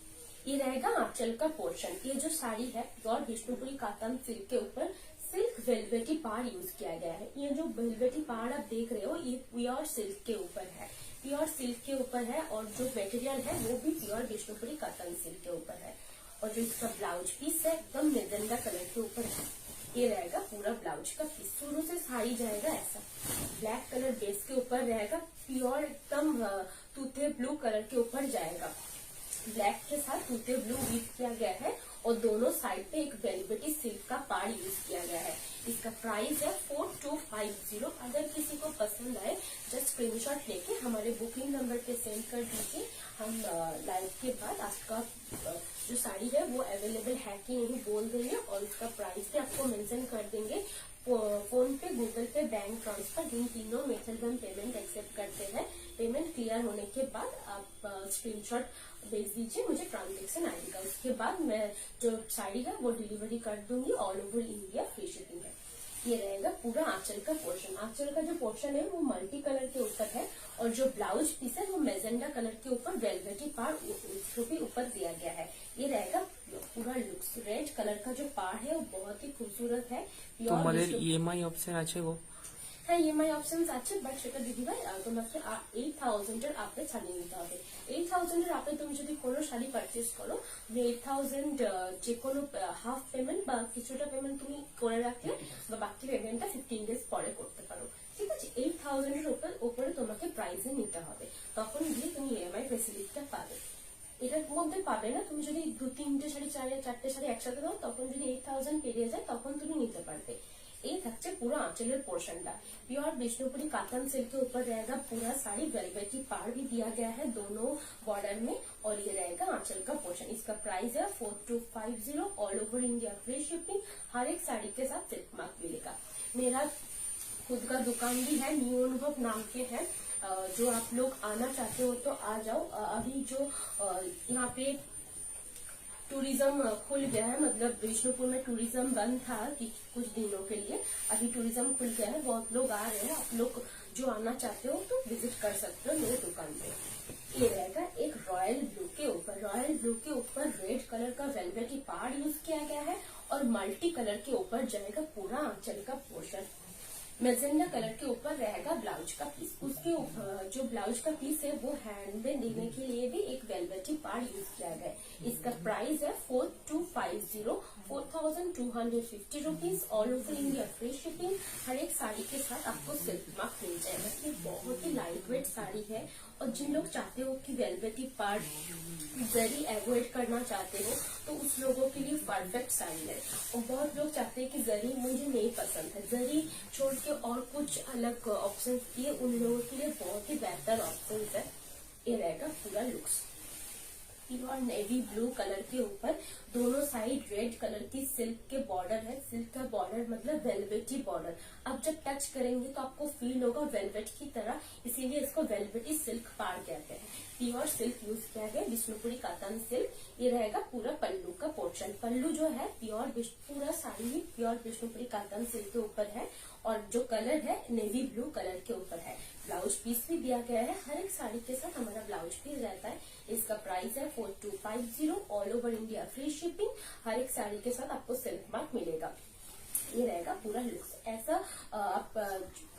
ये रहेगा आंचल का पोर्शन। ये जो साड़ी है प्योर विष्णुपुरी कातन सिल्क के ऊपर सिल्क वेलवेटी पाड़ यूज किया गया है। ये जो वेलवेटी पाड़ आप देख रहे हो ये प्योर सिल्क के ऊपर है, प्योर सिल्क के ऊपर है, और जो मटेरियल है वो भी प्योर विष्णुपुरी कातन सिल्क के ऊपर है। और जो इसका ब्लाउज पीस है एकदम मेजेंडा कलर के ऊपर है। ये रहेगा पूरा ब्लाउज का पीस। शुरू से साड़ी जाएगा ऐसा, ब्लैक कलर बेस के ऊपर रहेगा, प्योर एकदम तूते ब्लू कलर के ऊपर जाएगा। ब्लैक के साथ तूते ब्लू वीव किया गया है और दोनों साइड पे एक वेलवेटी सिल्क का पाड़ यूज किया गया है। इसका प्राइस है 4250। अगर किसी को पसंद आए जस्ट स्क्रीनशॉट लेके हमारे बुकिंग नंबर पे सेंड कर दीजिए। हम लाइव के बाद आपका जो साड़ी है वो अवेलेबल है कि नहीं बोल देंगे और उसका प्राइस भी आपको मेंशन कर देंगे। फोन पे, गूगल पे, बैंक ट्रांसफर, इन तीनों मेथड में पेमेंट एक्सेप्ट करते हैं। पेमेंट क्लियर होने के बाद आप स्क्रीनशॉट भेज दीजिए मुझे ट्रांजेक्शन आईडी का। उसके बाद मैं जो साड़ी है वो डिलीवरी कर दूंगी। All over India free shipping है। ये रहेगा पूरा आंचल का पोर्शन। आंचल का जो पोर्शन है वो मल्टी कलर के ऊपर है और जो ब्लाउज पीस है वो मेजेंडा कलर के ऊपर वेलवेटी पार उसको भी ऊपर दिया गया है। ये रहेगा पूरा लुक्स। रेड कलर का जो पार है वो बहुत ही खूबसूरत है। তোমাদের ইএমআই অপশন আছে গো? হ্যাঁ ইএমআই অপশনস আছে, বাট সেটা দিদি ভাই তোমাকে 8000 এর আপে ছাড়িয়ে নিতে হবে। 8000 এর আপে তুমি যদি কোনো শাড়ি পারচেস করো, তুমি 8000 যে কোনো হাফ পেমেন্ট বা কিছুটা পেমেন্ট তুমি করে রাখলে বা বাকি পেমেন্টটা 15 ডেজ পরে করতে পারো। ঠিক আছে, 8000 এর উপরে তোমাকে প্রাইসে নিতে হবে, তখন গিয়ে তুমি ইএমআই ফেসিলিটিটা পাবে। এটার মধ্যে পাবে না, তুমি যদি 2-3টে শাড়ি 4-4টে শাড়ি একসাথে দাও, তখন যদি 8000 পেরিয়ে যায় তখন তুমি নিতে পারবে। এই থাকছে পুরো aanchal portion. Pure Vishnupuri katan silk के ऊपर रहेगा पूरा साड़ी। वेलवेटी पाड़ भी दिया गया है दोनों बॉर्डर में और ये रहेगा आंचल का पोर्शन। इसका प्राइस है 4250। All over India free shipping. हर एक साड़ी के साथ सिल्क मार्क मिलेगा। मेरा खुद का दुकान भी है, न्यू अनुभव नाम के है। जो आप लोग आना चाहते हो तो आ जाओ। अभी जो यहाँ पे टूरिज्म खुल गया है, मतलब विष्णुपुर में टूरिज्म बंद था कि कुछ दिनों के लिए, अभी टूरिज्म खुल गया है, बहुत लोग आ रहे हैं। आप लोग जो आना चाहते हो तो विजिट कर सकते हो मेरे दुकान पे। ये रहेगा एक रॉयल ब्लू के ऊपर। रॉयल ब्लू के ऊपर रेड कलर का वेलवेटी पाड़ यूज किया गया है और मल्टी कलर के ऊपर जाएगा पूरा आंचल का पोर्शन। मेजेंडा कलर के ऊपर रहेगा ब्लाउज का पीस। उसके ऊपर जो ब्लाउज का पीस है वो हैंड में देने के लिए भी एक वेलवेटी पार्ट यूज किया गया है। इसका प्राइस है 4250, 4250 rupees. All over India free shipping. हर एक साड़ी के साथ आपको सिल्क मार्क मिल जाएगा। ये बहुत ही लाइट वेट साड़ी है और जिन लोग चाहते हो कि वेलवेटी पार्ट जरी अवॉइड करना चाहते हो तो उस लोगों के लिए परफेक्ट साड़ी है। और बहुत लोग चाहते हैं कि जरी मुझे नहीं पसंद है, जरी छोड़ के और कुछ अलग ऑप्शन दिए, उन लोगों के लिए बहुत ही बेहतर ऑप्शन है। ये रहेगा पूरा looks. Pure navy blue colour के ऊपर दोनों साइड रेड कलर की सिल्क के बॉर्डर है। सिल्क का बॉर्डर मतलब वेलवेटी बॉर्डर। अब जब टच करेंगे तो आपको फील होगा वेलवेट की तरह, इसीलिए इसको वेलवेटी सिल्क पार कहते हैं। प्योर सिल्क यूज किया गया, विष्णुपुरी काटन सिल्क। ये रहेगा पूरा पल्लू का पोर्शन। पल्लू जो है प्योर पूरा साड़ी ही प्योर विष्णुपुरी काटन सिल्क के ऊपर है और जो कलर है नेवी ब्लू कलर के ऊपर है। ब्लाउज पीस भी दिया गया है। हर एक साड़ी के साथ हमारा ब्लाउज पीस रहता है। इसका प्राइस है 4250। All over India free shipping. हर एक साड़ी के साथ आपको सिल्क मार्क मिलेगा। ये रहेगा पूरा लुक्स। ऐसा आप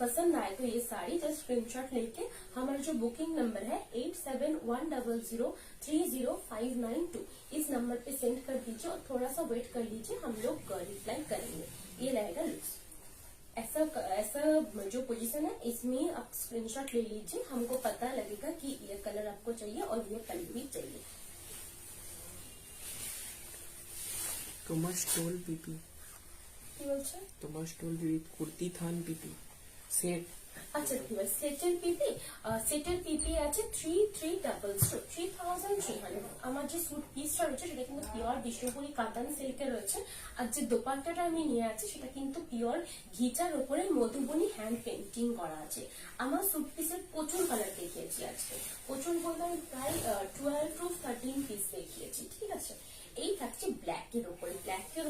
पसंद आए तो ये साड़ी जस्ट स्क्रीनशॉट लेके हमारा जो बुकिंग नंबर है 8710030592 इस नंबर पे सेंड कर दीजिए और थोड़ा सा वेट कर लीजिए, हम लोग रिप्लाई करेंगे। ये रहेगा लुक्स। ऐसा जो पोजीशन है इसमें आप स्क्रीनशॉट ले लीजिए, हमको पता लगेगा कि ये कलर आपको चाहिए और ये पल्लू भी चाहिए। তোমার স্টোল পিপি, কি বলছো? তোমার স্টোল পিপি কুর্তি থান পিপি সেট। আচ্ছা ঠিক আছে, সেটের পিপি আছে 3300 আমার যে স্যুট পিসটা রয়েছে সেটা কিন্তু পিওর বিষ্ণুপুরি কাতান সিল্কের রয়েছে। আর যে দোপাট্টাটা আমি নিয়ে আছি সেটা কিন্তু পিওর ঘিচার উপরে মধুবনী হ্যান্ড পেন্টিং করা আছে। আমার স্যুট পিসের প্রচুর কালার দেখিয়েছি আজকে, প্রচুর বলতে আমি প্রায় 12 to 13 পিস দেখিয়েছি। ঠিক আছে, এই থাকছে ব্ল্যাকের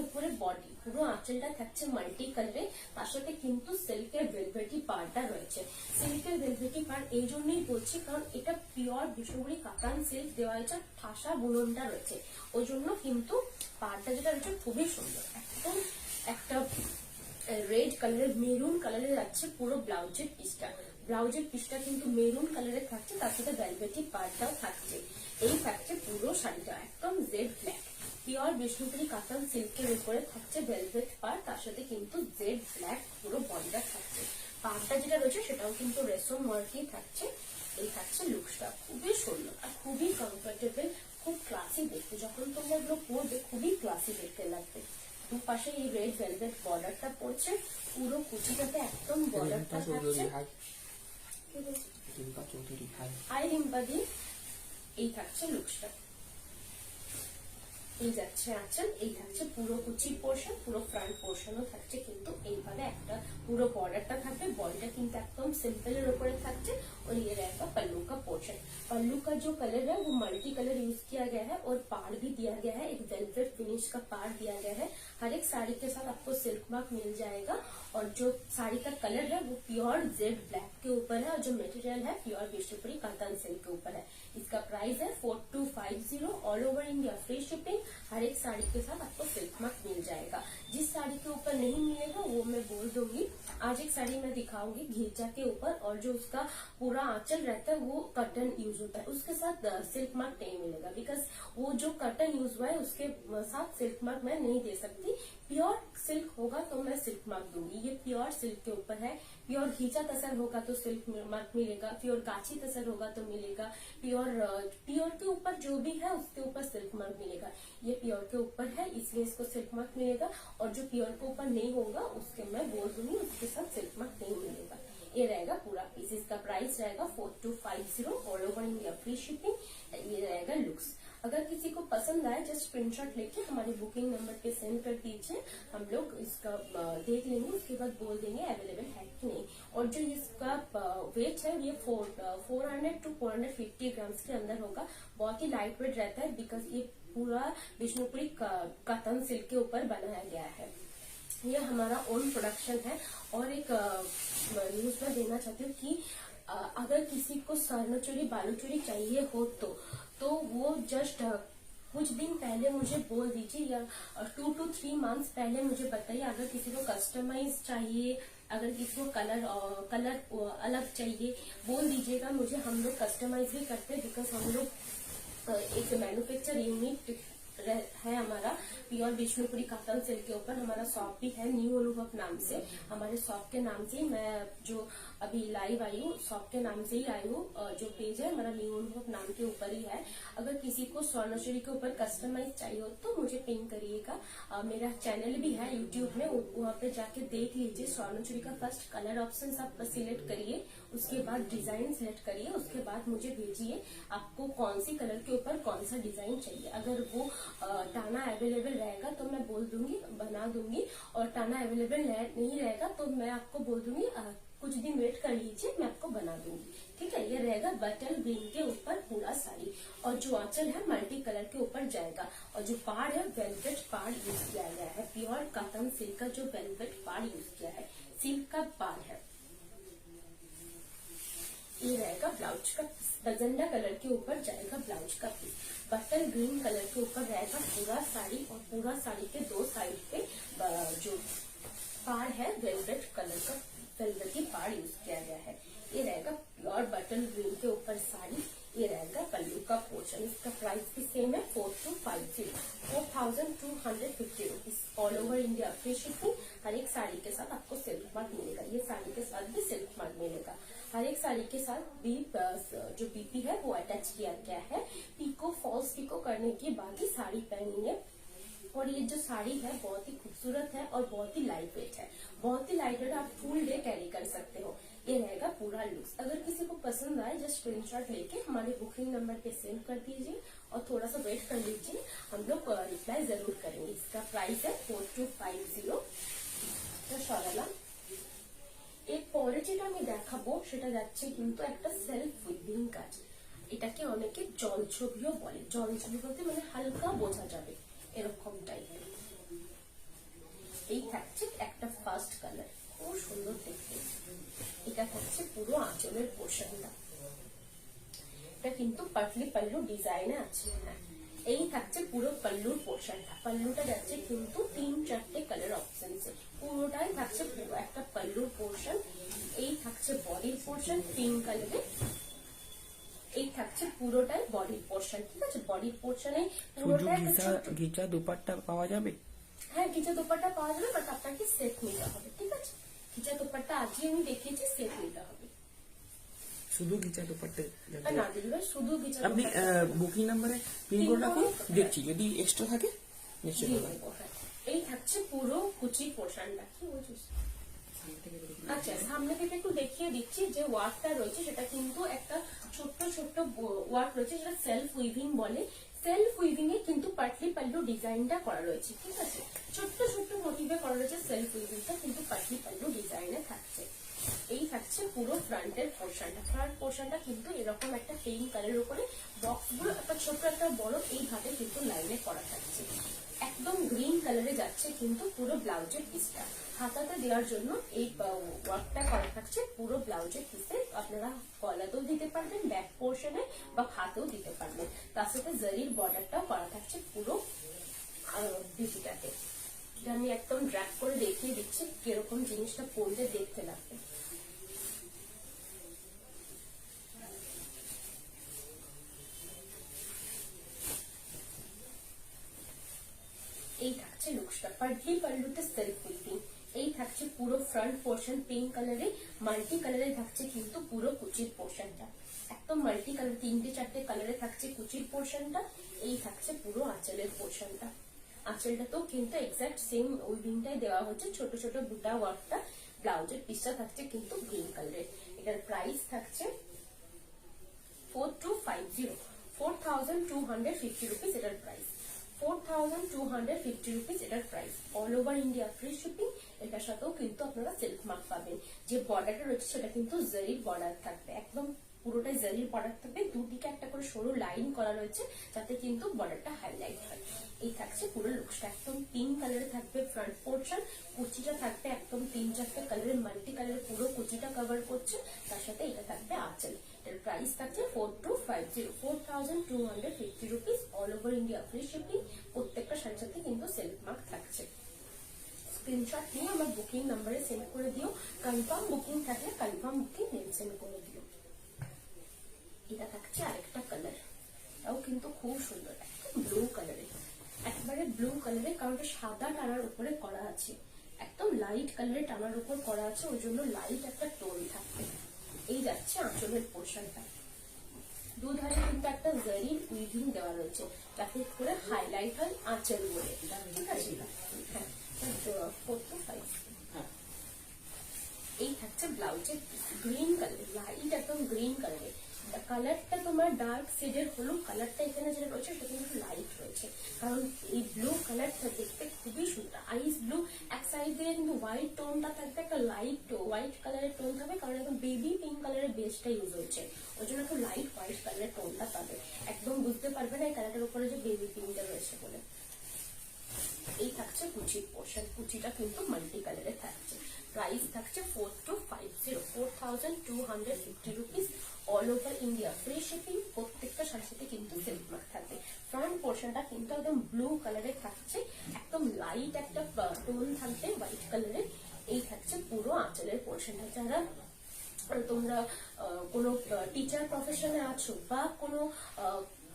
উপরে বডি, পুরো আঁচলটা থাকছে মাল্টি কালারে, তার সাথে কিন্তু সিল্কের ভেলভেটি পাড়টা রয়েছে। সিল্কের ভেলভেটি পাড় এই জন্যই বলছি কারণ এটা পিওর বিষ্ণুপুরি কাতান সিল্ক দেওয়া হয়েছে, ঠাসা বুননটা রয়েছে, ওই জন্য কিন্তু পাড়টা যেটা রয়েছে খুবই সুন্দর। একদম একটা রেড কালারের মেরুন কালারে যাচ্ছে পুরো ব্লাউজের পিসটা। ব্লাউজের পিসটা কিন্তু মেরুন কালারের থাকছে, তার সাথে ভেলভেটি পাড়টাও থাকছে। এই থাকছে পুরো শাড়িটা একদম জেড ব্ল্যাক। পিওর বিষ্ণুপুরি কাতান সিল্কের উপরে থাকছে ভেলভেট পাড়, তার সাথে কিন্তু জেড ব্ল্যাক পুরো বডিটা থাকছে। পাড়টা যেটা রয়েছে সেটাও কিন্তু রেশম ওয়ার্কই থাকছে। এই থাকছে লুকসটা, খুবই সুন্দর আর খুবই কমফোর্টেবল, খুব ক্লাসি দেখতে। যখন তোমরা এগুলো পরবে খুবই ক্লাসি দেখতে লাগবে। দুপাশে এই রেড ভেলভেট বর্ডারটা পড়ছে, পুরো কুচিটাতে একদম বর্ডারটা থাকছে। হাই রিম্পা দি, এই থাকছে লুকসটা। এই যাচ্ছে আঁচল, এই থাকছে পুরো কুচির পোর্শন, পুরো ফ্রন্ট পোর্শনও থাকছে কিন্তু এইভাবে একটা পুরো বর্ডারটা থাকবে। बॉर्डर কিন্তু একদম सिंपल এর উপরে থাকছে। और ये रहेगा पल्लू का पोर्शन। पल्लू का जो कलर है वो मल्टी कलर यूज किया गया है और पाड़ भी दिया गया है, एक वेलवेट फिनिश का पाड़ दिया गया है। हर एक साड़ी के साथ आपको सिल्क मार्क मिल जाएगा और जो साड़ी का कलर है वो प्योर जेड ब्लैक के ऊपर है और जो मटेरियल है प्योर विष्णुपुरी कातान सिल्क के ऊपर है। इसका प्राइस है 4250, all over India free shipping. हर एक साड़ी के साथ आपको सिल्क मार्क मिल जाएगा। जिस साड़ी के ऊपर नहीं मिलेगा वो मैं बोल दूंगी। आज एक साड़ी मैं दिखाऊंगी घीचा के ऊपर और जो उसका पूरा आंचल रहता है वो कटन यूज होता है, उसके साथ सिल्क मार्क नहीं मिलेगा, बिकॉज वो जो कटन यूज हुआ है उसके साथ सिल्क मार्क मैं नहीं दे सकती। प्योर सिल्क होगा तो मैं सिल्क मार्क दूंगी। ये प्योर सिल्क के ऊपर है। प्योर घीचा तसर होगा तो सिल्क मार्क मिलेगा, प्योर गाची तसर होगा तो मिलेगा, प्योर के ऊपर जो भी है उसके ऊपर सिल्क मार्क मिलेगा। ये प्योर के ऊपर है इसलिए इसको सिल्क मार्क मिलेगा, और जो प्योर के ऊपर नहीं होगा उसके मैं बोल दूंगी उसके साथ सिल्क मार्क नहीं मिलेगा। ये रहेगा पूरा पीस। इसका प्राइस रहेगा 4250, all over India free shipping. ये रहेगा लुक्स। अगर किसी को पसंद आए जस्ट स्क्रीनशॉट लेके हमारे बुकिंग नंबर पे सेंड कर दीजिए, हम लोग इसका देख लेंगे, उसके बाद बोल देंगे अवेलेबल है कि नहीं। और जो इसका वेट है ये 400 to 450 ग्राम्स के अंदर होगा। बहुत ही लाइट वेट रहता है बिकॉज ये पूरा विष्णुपुरी कातान सिल्क के ऊपर बनाया गया है। ये हमारा ओन प्रोडक्शन है। और एक न्यूज में देना चाहती हूँ कि अगर किसी को स्वर्ण चूड़ी बालू चूड़ी चाहिए हो तो वो जस्ट कुछ दिन पहले मुझे बोल दीजिए, या 2 to 3 मंथ्स पहले मुझे बताइए। अगर किसी को कस्टमाइज चाहिए, अगर किसी को कलर अलग चाहिए बोल दीजिएगा मुझे, हम लोग कस्टमाइज भी करते हैं। बिकॉज हम लोग एक मैन्युफैक्चर यूनिट है हमारा प्योर विष्णुपुरी कातान सिल्क के ऊपर। हमारा शॉप भी है न्यू अनुभव नाम से। हमारे शॉप के नाम से ही मैं जो अभी लाइव आई हूँ शॉप के नाम से ही आई हूँ। जो पेज है हमारा न्यू अनुभव नाम के ऊपर ही है। अगर किसी को स्वर्णचूड़ी के ऊपर कस्टमाइज चाहिए हो तो मुझे पिंग करिएगा। मेरा चैनल भी है यूट्यूब में, वहाँ पे जाके देख लीजिए। स्वर्णचूड़ी का फर्स्ट कलर ऑप्शन आप सिलेक्ट करिए, उसके बाद डिजाइन सिलेक्ट करिए, उसके बाद मुझे भेजिए आपको कौन सी कलर के ऊपर कौन सा डिजाइन चाहिए। अगर वो टाना अवेलेबल रहेगा तो मैं बोल दूंगी बना दूंगी, और टाना अवेलेबल नहीं रहेगा तो मैं आपको बोल दूंगी कुछ दिन वेट कर लीजिए, मैं आपको बना दूंगी। ठीक है। ये रहेगा बटल ग्रीन के ऊपर पूरा साड़ी, और जो आंचल है मल्टी कलर के ऊपर जाएगा, और जो पाड़ है वेलवेट पाड़ यूज किया गया है। प्योर कातान सिल्क का जो वेलवेट पाड़ यूज किया है, सिल्क का पाड़ है। ये रहेगा ब्लाउज का पीस, बजंडा कलर के ऊपर जाएगा ब्लाउज का पीस। बटल ग्रीन कलर के ऊपर रहेगा पूरा साड़ी, और पूरा साड़ी के दो साइड पे जो पाड़ है वेलवेट कलर का वेलवेटी पाड़ यूज किया गया है। ये रहेगा प्योर बटल ग्रीन के ऊपर साड़ी। ये रहेगा पल्लू का पोर्शन। इसका प्राइस भी सेम है 4250 rupees, all over India free shipping. हर एक साड़ी के साथ आपको सिल्क मार्क मिलेगा। ये साड़ी के साथ भी सिल्क मार्क मिलेगा। हर एक साड़ी के साथ भी जो बीपी है वो अटैच किया गया है। पीको फॉल्स पीको करने के बाद ही साड़ी पहनी है। और ये जो साड़ी है बहुत ही खूबसूरत है और बहुत ही लाइट वेट है। बहुत ही लाइट वेट, आप फुल डे कैरी कर सकते हो। ये रहेगा पूरा लुक्स। अगर किसी को पसंद आए जस्ट स्क्रीनशॉट लेके हमारे बुकिंग नंबर पे सेंड कर दीजिए और थोड़ा सा वेट कर लीजिए, हम लोग रिप्लाई जरूर करेंगे। इसका प्राइस है 4250। সরালা এরপরে যেটা আমি দেখাবো সেটা যাচ্ছে কিন্তু একটা সেলফ উইভিং কাজ। এটাকে অনেকে জল ছবিও বলে। জল ছবি বলতে মানে হালকা বোঝা যাবে এরকম টাইপের। এই থাকছে একটা ফার্স্ট কালার, খুব সুন্দর দেখতে। এটা হচ্ছে পুরো আঁচলের পোর্শনটা। এটা কিন্তু পাটলি পাল্লু ডিজাইনে আছে। হ্যাঁ, এই থাকছে পুরো পাল্লুর পোর্শনটা। পাল্লুটা যাচ্ছে কিন্তু 3-4টে কালার অপশনসে। পুরোটাই থাকছে পুরো একটা পাল্লুর পোর্শন। এই থাকছে বডির পোর্শন পিঙ্ক কালারে। এই থাকছে পুরোটাই বডির পোর্শন, ঠিক আছে? বডির পোর্শনে শুধু পুরোটা একটা ছোট, ঘিচা দুপাট্টা পাওয়া যাবে? হ্যাঁ ঘিচা দোপাট্টা পাওয়া যাবে, বাট আপনাকে সেট নিতে হবে, ঠিক আছে? ঘিচা দোপাট্টা আজকে আমি দেখিয়েছি, সেট নিতে হবে। শুধু ঘিচা দুপাট্টা না দিদি ভাই, শুধু ঘিচা আপনি বুকিং নাম্বারে পিন করে রাখুন, দেখছি যদি এক্সট্রা থাকে নিশ্চয়ই দিয়ে বলবেন। দেবো, হ্যাঁ। এই থাকছে পুরো কুচি পোর্শনটা, কি বলছিস? আচ্ছা, সামনে থেকে একটু দেখিয়ে দিচ্ছি যে ওয়ার্কটা রয়েছে সেটা কিন্তু একটা ছোট্ট ছোট্ট ওয়ার্ক রয়েছে, যেটা সেলফ উইভিং বলে। সেলফ উইভিং এ কিন্তু পাটলি পাল্লু ডিজাইনটা করা রয়েছে, ঠিক আছে? ছোট্ট ছোট্ট মোটিভে করা রয়েছে সেলফ উইভিংটা, কিন্তু পাটলি পাল্লু ডিজাইনে থাকছে। এই থাকছে পুরো ফ্রন্টের পোর্শনটা। ফ্রন্ট পোর্শনটা কিন্তু এরকম একটা পিঙ্ক কালারের উপরে বক্সগুলো একটা ছোট একটা বড় এইভাবে কিন্তু লাইনে করা থাকছে। একদম গ্রিন কালারে যাচ্ছে কিন্তু পুরো ব্লাউজের পিসটা। হাতাতে দেওয়ার জন্য এই ওয়ার্কটা করা থাকছে পুরো ব্লাউজের পিসে। আপনারা গলাতেও দিতে পারবেন, ব্যাক পোর্শনে বা হাতেও দিতে পারবেন। তার সাথে জারির বর্ডারটাও করা থাকছে পুরো বিচিটাতে। এটা আমি একদম ড্র্যাগ করে দেখিয়ে দিচ্ছি কিরকম জিনিসটা পরলে দেখতে লাগবে। এই থাকছে লুকসটা, পাটলি পাল্লুতে সেলফ উইভিং। এই থাকছে পুরো ফ্রন্ট পোর্শন পিঙ্ক কালারে, মাল্টি কালারে থাকছে কিন্তু পুরো কুচির পোর্শনটা। একদম মাল্টি কালার, 3-4 কালারে থাকছে কুচির পোর্শনটা। এই থাকছে পুরো আঁচলের পোর্শনটা। আঁচলটাতেও কিন্তু এক্সাক্ট সেম উইভিংটাই দেওয়া হচ্ছে, ছোট ছোট বুটা ওয়ার্কটা। ব্লাউজের পিসটা থাকছে কিন্তু গ্রিন কালারের। এটার প্রাইস থাকছে 4250, 4250 রুপিস এটার প্রাইস। 4250 রুপিস এটার price. All over India free shipping. এটার সাথেও কিন্তু আপনারা সিল্ক মার্ক পাবেন। যে বর্ডারটা রয়েছে সেটা কিন্তু জারির বর্ডার থাকবে, একদম পুরোটাই জারির বর্ডার থাকবে। দুদিকে একটা করে সরু লাইন করা রয়েছে যাতে কিন্তু বর্ডারটা হাইলাইট হয়। এই থাকছে পুরো লুকসটা, একদম পিঙ্ক কালারে থাকবে ফ্রন্ট পোর্শন। কুচিটা থাকবে একদম 3-4 কালারের মাল্টি কালারের, পুরো কুচিটা কভার করছে। তার সাথে এটা থাকবে আঁচল। এর প্রাইস থাকছে 4250, 4250 rupees. All over India free shipping. প্রত্যেকটা শাড়ির সাথে কিন্তু সেলফ মার্ক থাকছে। স্ক্রিনশট নিয়ে আমার বুকিং নাম্বারে সেন্ড করে দিও। কনফার্ম বুকিং থাকলে কনফার্ম বুকিং সেন্ড করে দিও। এটা থাকছে আরেকটা কালার, এটাও কিন্তু খুব সুন্দর, একদম ব্লু কালারে, একবারে ব্লু কালারে, কারণ সাদা টানার উপরে করা আছে। একদম লাইট কালারে টানার উপর করা আছে, ওই জন্য লাইট একটা টোন থাকবে। এই যাচ্ছে আঁচলের পোর্শনটা। দুধারে কিন্তু একটা জারির উইভিং দেওয়া রয়েছে যাতে করে হাইলাইট হয় আঁচল বলে, ঠিক আছে? হ্যাঁ, 425। এই থাকছে ব্লাউজের গ্রিন কালার, লাইট একদম গ্রিন কালারে। কালারটা তোমার ডার্ক শেডের হলো, কালারটা এখানে যেটা রয়েছে সেটা কিন্তু লাইট রয়েছে, কারণ এই ব্লু কালারটা দেখতে খুবই সুন্দর। আইস ব্লু, এক সাইড দিয়ে কিন্তু হোয়াইট টোনটা থাকবে, একটা লাইট হোয়াইট কালারের টোন থাকবে, কারণ একদম বেবি পিঙ্ক কালারের বেসটা ইউজ হচ্ছে, ওই জন্য একটু লাইট হোয়াইট কালারের টোনটা পাবে। একদম বুঝতে পারবে না এই কালারটার উপরে যে বেবি পিঙ্কটা রয়েছে বলে। এই থাকছে কুচির পোর্শন, কুচিটা কিন্তু মাল্টি কালারে থাকছে। প্রাইস থাকছে 4250, 4250 rupees. All over India free shipping. প্রত্যেকটা শাড়ির সাথে কিন্তু সিল্ক মার্ক থাকবে। ফ্রন্ট পোর্শনটা কিন্তু একদম ব্লু কালারে থাকছে, একদম লাইট একটা টোন থাকবে হোয়াইট কালারের। এই থাকছে পুরো আঁচলের পোর্শনটা। যারা তোমরা কোনো টিচার প্রফেশনে আছো বা কোনো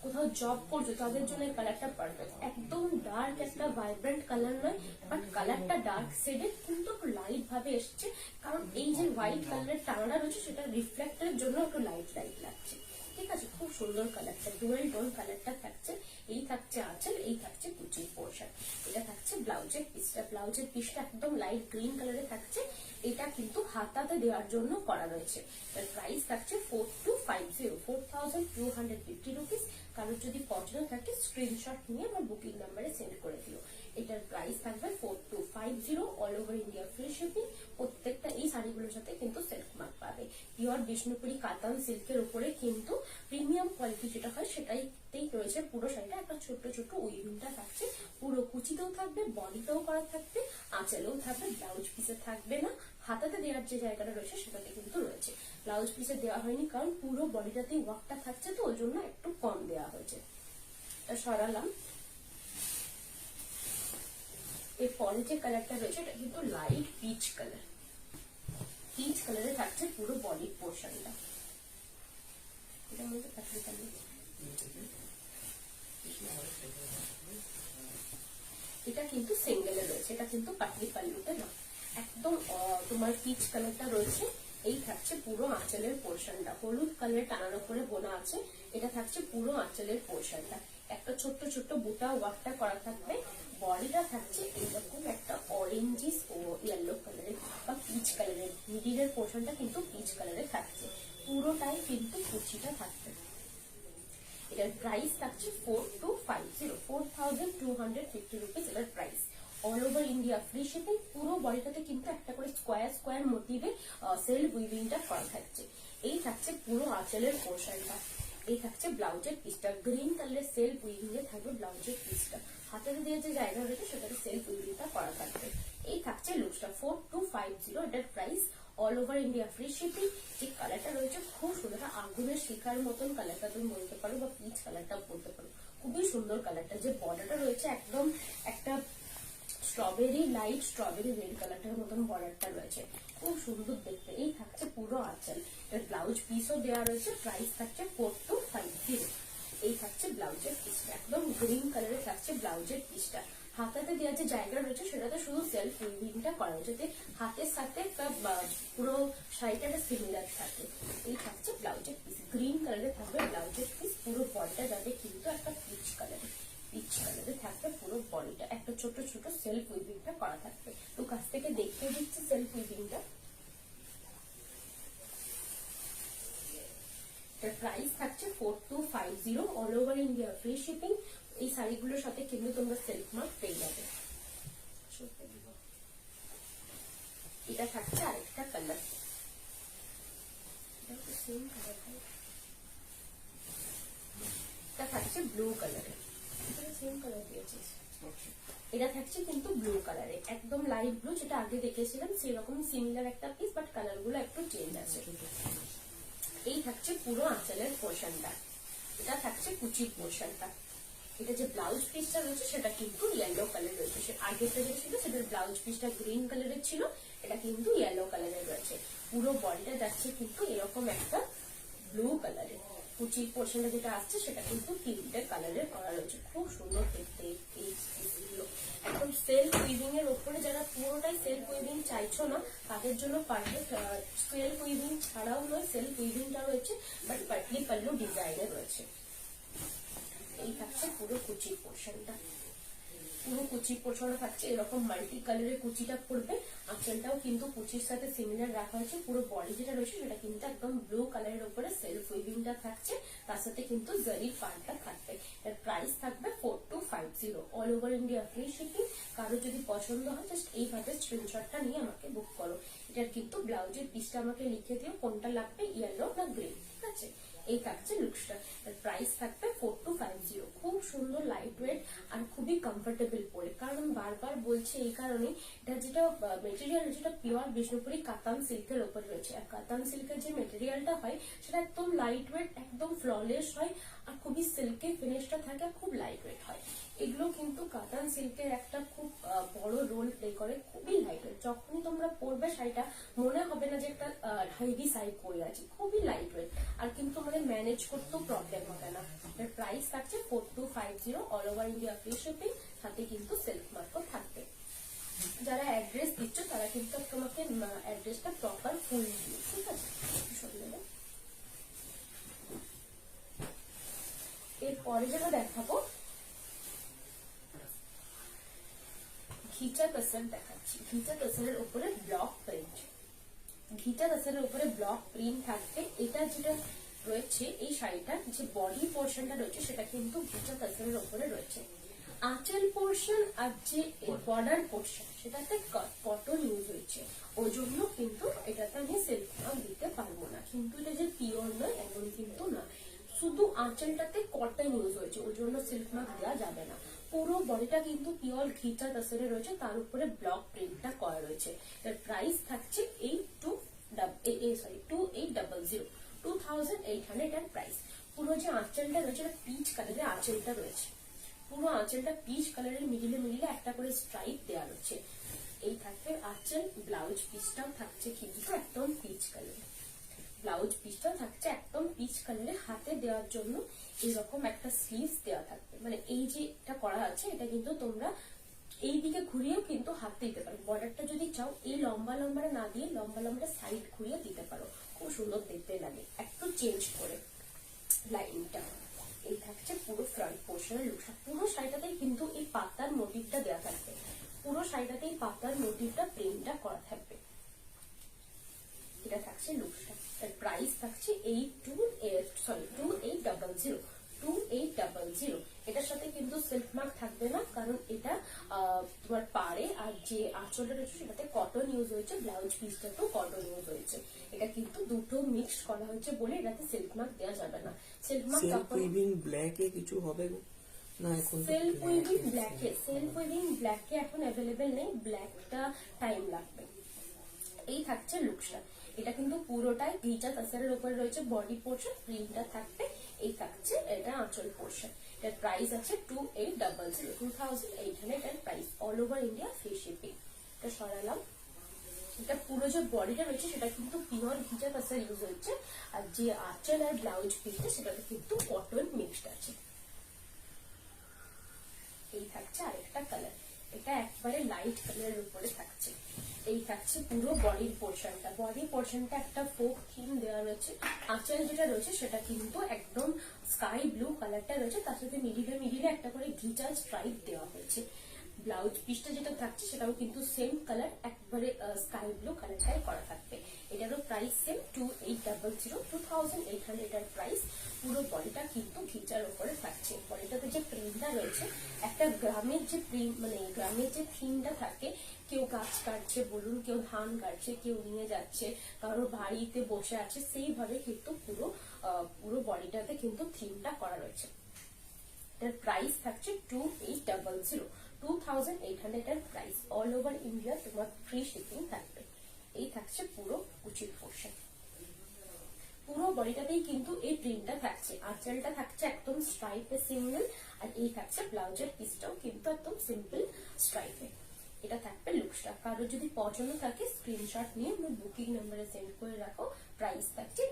কোথাও জব করছো তাদের জন্য এই কালারটা পারফেক্ট। একদম ডার্ক একটা ভাইব্রেন্ট কালার নয়, বাট কালারটা ডার্ক শেডের কিন্তু লাইট ভাবে এসছে, কারণ এই যে হোয়াইট কালারের টানাটা রয়েছে সেটা রিফ্লেক্টের জন্য একটু লাইট লাইট লাগছে, ঠিক আছে? খুব সুন্দর কালারটা, ডুয়েল টোন কালারটা থাকছে। এই থাকছে আঁচল, এই থাকছে কুচির পোর্শন। এটা থাকছে ব্লাউজের পিসটা। ব্লাউজের পিসটা একদম লাইট গ্রিন কালারে থাকছে। এটা কিন্তু হাতাতে দেওয়ার জন্য করা রয়েছে। এর প্রাইস থাকছে 4250, 4250 রুপিস। কারোর যদি পছন্দ থাকে স্ক্রিনশট নিয়ে আমার বুকিং নাম্বারে সেন্ড করে দিও। এটার প্রাইস থাকবে 4250, all over India free shipping. প্রত্যেকটা এই শাড়িগুলোর সাথে কিন্তু সিল্ক মার্ক পাবে। পিওর বিষ্ণুপুরি কাতান সিল্কের উপরে কিন্তু প্রিমিয়াম কোয়ালিটি যেটা হয় সেটাইতেই রয়েছে পুরো শাড়িটা। একটা ছোট ছোট উইভিংটা থাকছে, পুরো কুচিতেও থাকবে, বডিতেও করা থাকবে, আঁচলেও থাকবে, ব্লাউজ পিসে থাকবে না। হাতাতে দেওয়ার যে জায়গাটা রয়েছে সেটাতে কিন্তু রয়েছে। ব্লাউজ পিসে দেওয়া হয়নি কারণ পুরো বডিটাতেই ওয়ার্কটা থাকছে, তো ওই জন্য একটু কম দেওয়া হয়েছে। এটা সরালাম। এর পরে যে কালারটা রয়েছে এটা কিন্তু লাইট পিচ কালার। পিচ কালারে থাকছে পুরো বডি পোর্শনটা। এটার মধ্যে পাতলি পাতলি এটা কিন্তু সিঙ্গেলে রয়েছে, এটা কিন্তু পাতলি পাল্লুতে না, একদম তোমার পিচ কালারটা রয়েছে। এই থাকছে পুরো আঁচলের পোর্শনটা, হলুদ কালার টানার উপরে বোনা আছে, এটা থাকছে পুরো আঁচলের পোর্শনটা। একটা ছোট্ট ছোট্ট বুটা ওয়ার্কটা করা থাকবে। বডিটা থাকছে এইরকম একটা অরেঞ্জিস ও ইয়েলো কালারের বা পিচ কালারের, মিডিলের পোর্শনটা কিন্তু পিচ কালারে থাকছে, পুরোটাই কিন্তু কুচিটা থাকবে। এটার প্রাইস থাকছে 4250 রুপিস এটার price. All over India free shipping. পুরো বডিটাতে কিন্তু একটা করে স্কোয়ার স্কোয়ার মোটিভে সেল উইভিংটা করা থাকছে। এই থাকছে পুরো আঁচলের পোর্শনটা। এই থাকছে ব্লাউজের পিসটা, গ্রিন কালারের সেলফ উইভিং এ থাকবে ব্লাউজের পিসটা। হাতের দিয়ে যে জায়গা রয়েছে সেটাতে সেলফ উইভিংটা করা থাকবে। এই থাকছে লুকসটা 4250 এটার price. All over India free shipping. যে কালারটা রয়েছে খুব সুন্দর, আগুনের শিখার মতন কালারটা তুমি বলতে পারো বা পিচ কালারটা বলতে পারো, খুবই সুন্দর কালারটা। যে বর্ডারটা রয়েছে একদম একটা স্ট্রবেরি লাইট স্ট্রবেরি রেড কালারটার মতন বর্ডারটা রয়েছে, খুব সুন্দর দেখতে। এই থাকছে পুরো আঁচল। এর ব্লাউজ পিসও দেওয়া রয়েছে, প্রাইস থাকছে 4250। এই থাকছে ব্লাউজের পিসটা, একদম গ্রিন কালারের থাকছে ব্লাউজের পিসটা। হাতাতে দেওয়া যে জায়গা রয়েছে সেটাতে শুধু সেলফ উইভিংটা করা হয়েছে, যাতে হাতের সাথে পুরো শাড়িটা সিমিলার থাকে। এই থাকছে ব্লাউজের পিস, গ্রিন কালারে থাকবে ব্লাউজের পিস। পুরো বডিটা যাবে কিন্তু একটা পিচ কালারে, পিচ কালারে থাকবে পুরো বডিটা, একটা ছোট ছোট সেলফ উইভিংটা করা থাকবে। তো কাছ থেকে দেখতে দিচ্ছি সেলফ উইভিংটা। প্রাইস থাকছে 4250, all over India free shipping. এই শাড়িগুলোর সাথে কিন্তু তোমরা সেলফ মার্ক পেয়ে যাবে। এটা থাকছে আরেকটা কালার, এটা থাকছে ব্লু কালারে, সেম কালার দিয়েছিস। এটা থাকছে কিন্তু ব্লু কালারে, একদম লাইট ব্লু, যেটা আগে দেখেছিলাম সেরকম সিমিলার একটা পিস, বাট কালার গুলো একটু চেঞ্জ আছে। এই থাকছে পুরো আঁচলের পোর্শনটা, এটা থাকছে কুচির পোর্শনটা। এটা যে ব্লাউজ পিসটা রয়েছে সেটা কিন্তু ইয়েলো কালার রয়েছে, আগেরটা যে ছিল সেটার ব্লাউজ পিসটা গ্রিন কালারের ছিল, এটা কিন্তু ইয়েলো কালারের রয়েছে। পুরো বডিটা যাচ্ছে কিন্তু এরকম একটা ব্লু কালারের, কুচির পোর্শনটা যেটা আসছে সেটা কিন্তু তিনটে কালারের করা রয়েছে, খুব সুন্দর দেখতে। এই পিসগুলো একদম সেলফ উইভিং এর উপরে, যারা পুরোটাই সেলফ উইভিং চাইছো না তাদের জন্য পারফেক্ট। সেলফ উইভিং ছাড়াও নয়, সেলফ উইভিংটা রয়েছে বাট পাটলি পাল্লু ডিজাইনে রয়েছে। এই থাকছে পুরো কুচির পোর্শনটা, পুরো কুচির পোর্শনটা থাকছে এরকম মাল্টি কালারের কুচিটা পড়বে। আঁচলটাও কিন্তু কুচির সাথে সিমিলার রাখা হয়েছে। পুরো বডি যেটা রয়েছে সেটা কিন্তু একদম ব্লু কালারের উপরে সেলফ উইভিংটা থাকছে, তার সাথে কিন্তু জারির পার্টটা থাকবে। এর প্রাইস থাকবে 4250, all over India free shipping. কারো যদি পছন্দ হয় জাস্ট এইভাবে স্ক্রিনশটটা নিয়ে আমাকে বুক করো। এটার কিন্তু ব্লাউজের পিসটা আমাকে লিখে দিও কোনটা লাগবে, ইয়েলো না গ্রিন, ঠিক আছে। এই থাকছে লুকসটা, প্রাইস থাকবে 4250। খুব সুন্দর লাইট ওয়েট আর খুবই কমফোর্টেবল পরে, কারণ বারবার বলছি এই কারণে, এটা যেটা মেটেরিয়াল যেটা পিওর বিষ্ণুপুরি কাতান সিল্কের উপর রয়েছে। আর কাতান সিল্কের যে মেটেরিয়ালটা হয় সেটা একদম লাইট ওয়েট, একদম ফ্ললেস হয়, আর খুবই সিল্কি ফিনিশটা থাকে, খুব লাইট ওয়েট হয়। এগুলো কিন্তু কাতান সিল্কের একটা খুব বড় রোল প্লে করে, খুবই লাইট ওয়েট। যখনই তোমরা পরবে শাড়িটা মনে হবে না যে একটা হেভি শাড়ি পরে আছে, খুবই লাইট ওয়েট, আর কিন্তু আমাদের ম্যানেজ করতেও প্রবলেম হবে না। এর প্রাইস থাকছে 4250, all over India free shipping, সাথে কিন্তু সেলফ মার্কও থাকবে। যারা অ্যাড্রেস দিচ্ছ তারা কিন্তু তোমাকে অ্যাড্রেসটা প্রপার ফুল দিও, ঠিক আছে। এরপরে যেটা দেখাবো ঘিচা তসর দেখাচ্ছি। ঘিচা তসরের উপরে ব্লক প্রিন্ট, ঘিচা তসরের উপরে ব্লক প্রিন্ট থাকবে। এটা যেটা রয়েছে এই শাড়িটার যে বডি পোর্শনটা রয়েছে সেটা কিন্তু ঘিচা তসরের উপরে রয়েছে। আঁচল পোর্শন আর যে বর্ডার পোর্শন সেটাতে কটন ইউজ হয়েছে, ওই জন্য কিন্তু এটাতে আমি সিল্ক মার্ক দিতে পারবো না। কিন্তু এটা যে পিওর নয় এমন কিন্তু না, শুধু আঁচলটাতে কটন ইউজ হয়েছে ওই জন্য সিল্ক মার্ক দেওয়া যাবে না। পুরো বডিটা কিন্তু পিওর ঘিচা তসরে রয়েছে, তার উপরে ব্লক প্রিন্টটা করা রয়েছে। এর প্রাইস থাকছে 2800, 2800 এর প্রাইস। পুরো যে আঁচলটা রয়েছে পিচ কালারের আঁচলটা রয়েছে, পুরো আঁচলটা পিচ কালারের, মিডিলে মিডিলে একটা করে স্ট্রাইপ দেওয়া রয়েছে। এই থাকবে আঁচল, ব্লাউজ পিসটাও থাকছে কিন্তু একদম পিচ কালার। ব্লাউজ পিসটা থাকছে একদম পিচ কালারে, হাতে দেওয়ার জন্য এরকম একটা স্লিভস দেওয়া থাকবে। মানে এই যে এটা করা আছে এটা কিন্তু তোমরা এই দিকে ঘুরিয়েও কিন্তু হাত দিতে পারো। বর্ডারটা যদি চাও এই লম্বা লম্বাটা না দিয়ে লম্বা লম্বাটা সাইড ঘুরিয়ে দিতে পারো, খুব সুন্দর দেখতে লাগে একটু চেঞ্জ করে লাইনটা। এই থাকছে পুরো ফ্রন্ট পোর্শনের লুকটা। পুরো শাড়িটাতেই কিন্তু এই পাতার মোটিভটা দেওয়া থাকবে, পুরো শাড়িটাতেই পাতার মোটিভটা প্রিন্টটা করা থাকবে। এটা থাকছে লুকটা। এর প্রাইস থাকছে 2800। এটার সাথে কিন্তু সিল্ক মার্ক থাকবে না, কারণ এটা তোমার পাড়ে আর যে আঁচলটা রয়েছে সেটাতে কটন ইউজ হয়েছে, ব্লাউজ পিসটাতেও কটন ইউজ হয়েছে। এটা কিন্তু দুটো মিক্স করা হয়েছে বলে এটাতে সিল্ক মার্ক দেওয়া যাবে না। সিল্ক মার্ক উইভিং ব্ল্যাকে কিছু হবে না এখন? সেলফ উইভিং ব্ল্যাকে এখন অ্যাভেলেবেল নেই, ব্ল্যাকটা টাইম লাগবে। এই থাকছে লুকটা। এটা কিন্তু পুরোটাই ভিজা তাসারের উপরে রয়েছে বডি পোর্শন, প্রিন্টটা থাকবে। এই থাকছে এটা আঁচল পোর্শন। এর প্রাইস আছে 2800 এর price, all over India free shipping. এটা সরালাম। এটা পুরো যে বডিটা রয়েছে সেটা কিন্তু পিওর ভিজা তাসার ইউজ হচ্ছে, আর যে আঁচল আর ব্লাউজ পিসটা সেটাতে কিন্তু কটন মিক্সড আছে। এই থাকছে আরেকটা কালার, এটা একবারে লাইট কালারের উপরে থাকছে। এই থাকছে পুরো বডির পোর্শনটা। বডি পোর্শনটা একটা ফোক থিম দেওয়া রয়েছে। আঁচল যেটা রয়েছে সেটা কিন্তু একদম স্কাই ব্লু কালারটা রয়েছে, তার সাথে মিডিলে একটা করে ঘিচা স্ট্রাইপ দেওয়া হয়েছে। ব্লাউজ পিসটা যেটা থাকছে সেটাও কিন্তু সেম কালার, একবারে স্কাই ব্লু কালারটাই করা থাকবে। এটারও প্রাইস সেম 2800 এটার প্রাইস। পুরো বডিটা কিন্তু ঘিচার উপরে থাকছে। বডিটাতে যে প্রিন্টটা রয়েছে একটা গ্রামের যে প্রিন্ট, মানে গ্রামের যে থিমটা থাকে, কেউ গাছ কাটছে বলুন, কেউ ধান কাটছে, কেউ নিয়ে যাচ্ছে, কারো বাড়িতে বসে আছে, সেইভাবে কিন্তু পুরো বডিটাতে কিন্তু থিমটা করা রয়েছে। এটার প্রাইস থাকছে 2800 এর প্রাইস, অল ওভার ইন্ডিয়া তোমার ফ্রি শিপিং থাকবে। এই থাকছে পুরো কুচির পোর্শন। পুরো বডিটাতেই কিন্তু এই প্রিন্টটা থাকছে। আঁচলটা থাকছে একদম স্ট্রাইপে সিঙ্গেল, আর এই থাকছে ব্লাউজের পিসটাও কিন্তু একদম সিম্পল স্ট্রাইপে। এটা থাকবে লুকসটা। কারো যদি পছন্দ থাকে স্ক্রিনশট নিয়ে আমার বুকিং নাম্বারে সেন্ড করে রাখো। প্রাইস থাকছে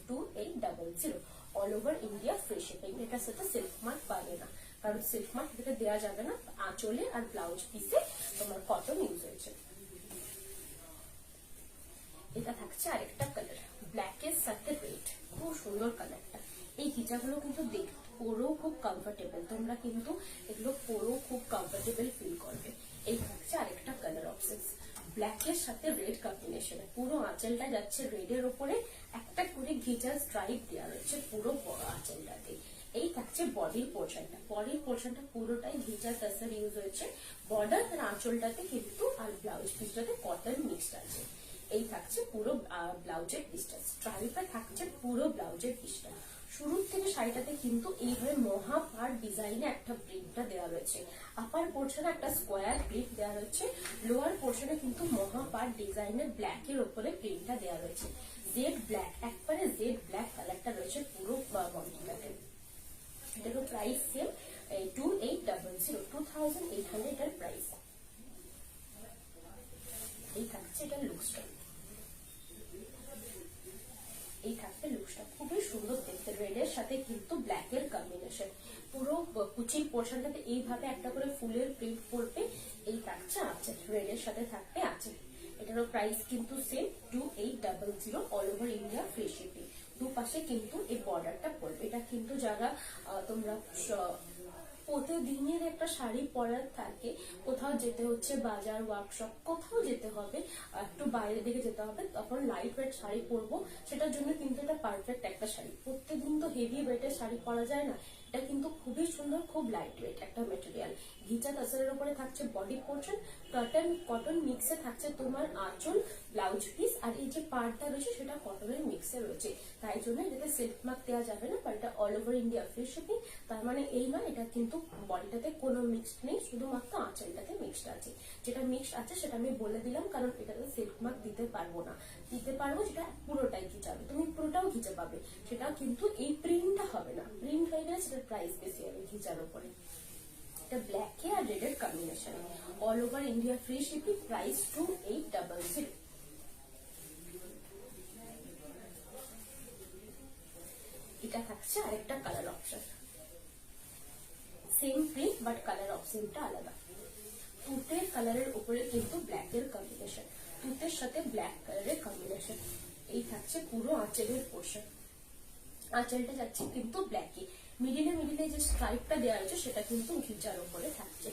2800, all over India free shipping. এটার সাথে সিল্ক মার্ক পাবে না, কারণ সিল্ক মার্ক এটা দেওয়া যাবে না। আঁচলে আর ব্লাউজ পিসে তোমার কটন ইউজ হয়েছে। এটা থাকছে আরেকটা কালার, ব্ল্যাক এর সাথে রেড, খুব সুন্দর কালারটা। এই ঘিচাগুলো কিন্তু পরেও খুব কমফোর্টেবল, তোমরা কিন্তু এগুলো পরেও খুব কমফোর্টেবল ফিল করবে। এই থাকছে আরেকটা কালার অপশন, ব্ল্যাক এর সাথে রেড কম্বিনেশনে। পুরো আঁচলটা যাচ্ছে রেড এর উপরে, একটা করে ঘিচার স্ট্রাইপ দেওয়া রয়েছে পুরো বড় আঁচলটাতে। এই থাকছে বডির পোর্শনটা। বডির পোর্শনটা পুরোটাই ঘিচার তাসার ইউজ হয়েছে। বর্ডার আর আঁচলটাতে কিন্তু আর ব্লাউজ পিসটাতে কটন মিক্সড আছে। এই থাকছে পুরো ব্লাউজের পিসটা, স্ট্রাইপে থাকছে পুরো ব্লাউজের পিসটা। শুরুর থেকে শাড়িটাতে কিন্তু এইভাবে মহাপার ডিজাইনে একটা প্রিন্টটা দেওয়া রয়েছে। আপার পোর্শনে একটা স্কোয়ার প্রিন্ট দেওয়া রয়েছে, লোয়ার পোর্শনে কিন্তু মহাপার ডিজাইনের ব্ল্যাক এর উপরে প্রিন্টটা দেওয়া রয়েছে। জেড ব্ল্যাক, একবারে জেড ব্ল্যাক কালারটা রয়েছে পুরো বডিটাতে। এটারও প্রাইস সেম 2800 এটার প্রাইস। এই থাকছে এটার লুকসটা। এই থাকছে লুকসটা, খুবই সুন্দর দেখতে। রেড এর সাথে কিন্তু ব্ল্যাক এর কম্বিনেশন। পুরো কুচির পোর্শনটাতে এইভাবে একটা করে ফুলের প্রিন্ট পড়বে। এই থাকছে আঁচল, রেড এর সাথে থাকবে আঁচল। এটারও প্রাইস কিন্তু same 2800, all over India free shipping. দুপাশে কিন্তু এই বর্ডারটা পড়বে। এটা কিন্তু যারা তোমরা প্রতিদিনের একটা শাড়ি পরার থাকে, কোথাও যেতে হচ্ছে, বাজার, ওয়ার্কশপ, কোথাও যেতে হবে, একটু বাইরের দিকে যেতে হবে, তখন লাইট ওয়েট শাড়ি পরবো, সেটার জন্য কিন্তু এটা পারফেক্ট একটা শাড়ি। প্রত্যেকদিন তো হেভি ওয়েটের শাড়ি পরা যায় না, এটা কিন্তু খুবই সুন্দর, খুব লাইট ওয়েট একটা মেটেরিয়াল। ঘিচা তাসারের উপরে থাকছে বডি পোর্শন, কটন মিক্সে থাকছে তোমার আঁচল, ব্লাউজ পিস, আর এই যে পাড়টা রয়েছে সেটা কটনের মিক্সে রয়েছে। তাই জন্য এটাতে সিল্ক মার্ক দেওয়া যাবে না, বা এটা all over India free shipping. তার মানে এই নয় এটা কিন্তু বডিটাতে কোনো মিক্সড নেই, শুধুমাত্র আঁচলটাতে মিক্সড আছে। যেটা মিক্সড আছে সেটা আমি বলে দিলাম, কারণ এটাতে সিল্ক মার্ক দিতে পারবো না। দিতে পারবো যেটা পুরোটাই ঘিচাবে, তুমি পুরোটাও ঘিচে পাবে, সেটা কিন্তু এই প্রিন্টটা হবে না। প্রিন্ট হয়ে গেলে সেটার প্রাইস বেশি হবে ঘিচার উপরে। এটা ব্ল্যাক আর রেড এর combination, all over India free shipping, price 2800। এটা থাকছে আরেকটা colour option, same print but colour অপশনটা আলাদা। তুতের কালারের উপরে কিন্তু ব্ল্যাক এর কম্বিনেশন, তুতের সাথে ব্ল্যাক কালারের কম্বিনেশন। এই থাকছে পুরো আঁচলের পোর্শন, আঁচলটা যাচ্ছে কিন্তু ব্ল্যাকে, মিডিলে যে স্ট্রাইপটা দেওয়া হয়েছে সেটা কিন্তু ঘিচার উপরে থাকছে।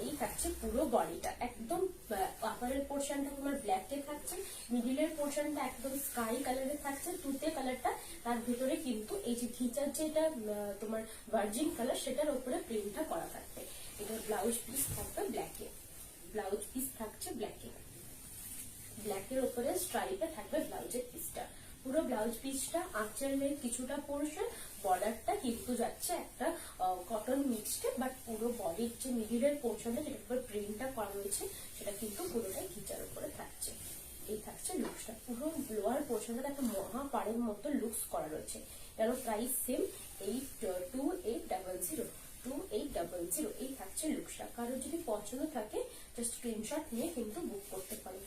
এই থাকছে পুরো বডিটা, একদম আপারের পোর্শনটা তোমার ব্ল্যাকে থাকছে, মিডিলের পোর্শনটা একদম স্কাই কালারে থাকছে, তুতে কালারটা, তার ভিতরে কিন্তু এই যে ঘিচার যেটা তোমার ভার্জিন কালার সেটার উপরে প্রিন্টটা করা থাকবে। এটা ব্লাউজ পিস থাকবে ব্ল্যাকে, ব্লাউজ পিস থাকছে ব্ল্যাকে, ব্ল্যাকের উপরে স্ট্রাইপে থাকবে ব্লাউজের পিসটা। পুরো ব্লাউজ পিসটা আঁচলের কিছুটা পোর্শন, বর্ডারটা কিন্তু যাচ্ছে একটা কটন মিক্সড, বাট পুরো বডির যে মিডিলের পোর্শনটা যেটার উপর প্রিন্টটা করা রয়েছে সেটা কিন্তু পুরোটাই ঘিচার উপরে থাকছে। এই থাকছে লুকসটা, পুরো লোয়ার পোর্শনটা একটা মহা পাড়ের মতো লুকস করা রয়েছে। এর প্রাইস সেম 2800 2800। এই থাকছে লুকসটা, কারো যদি পছন্দ থাকে জাস্ট স্ক্রিনশট নিয়ে কিন্তু বুক করতে পারো।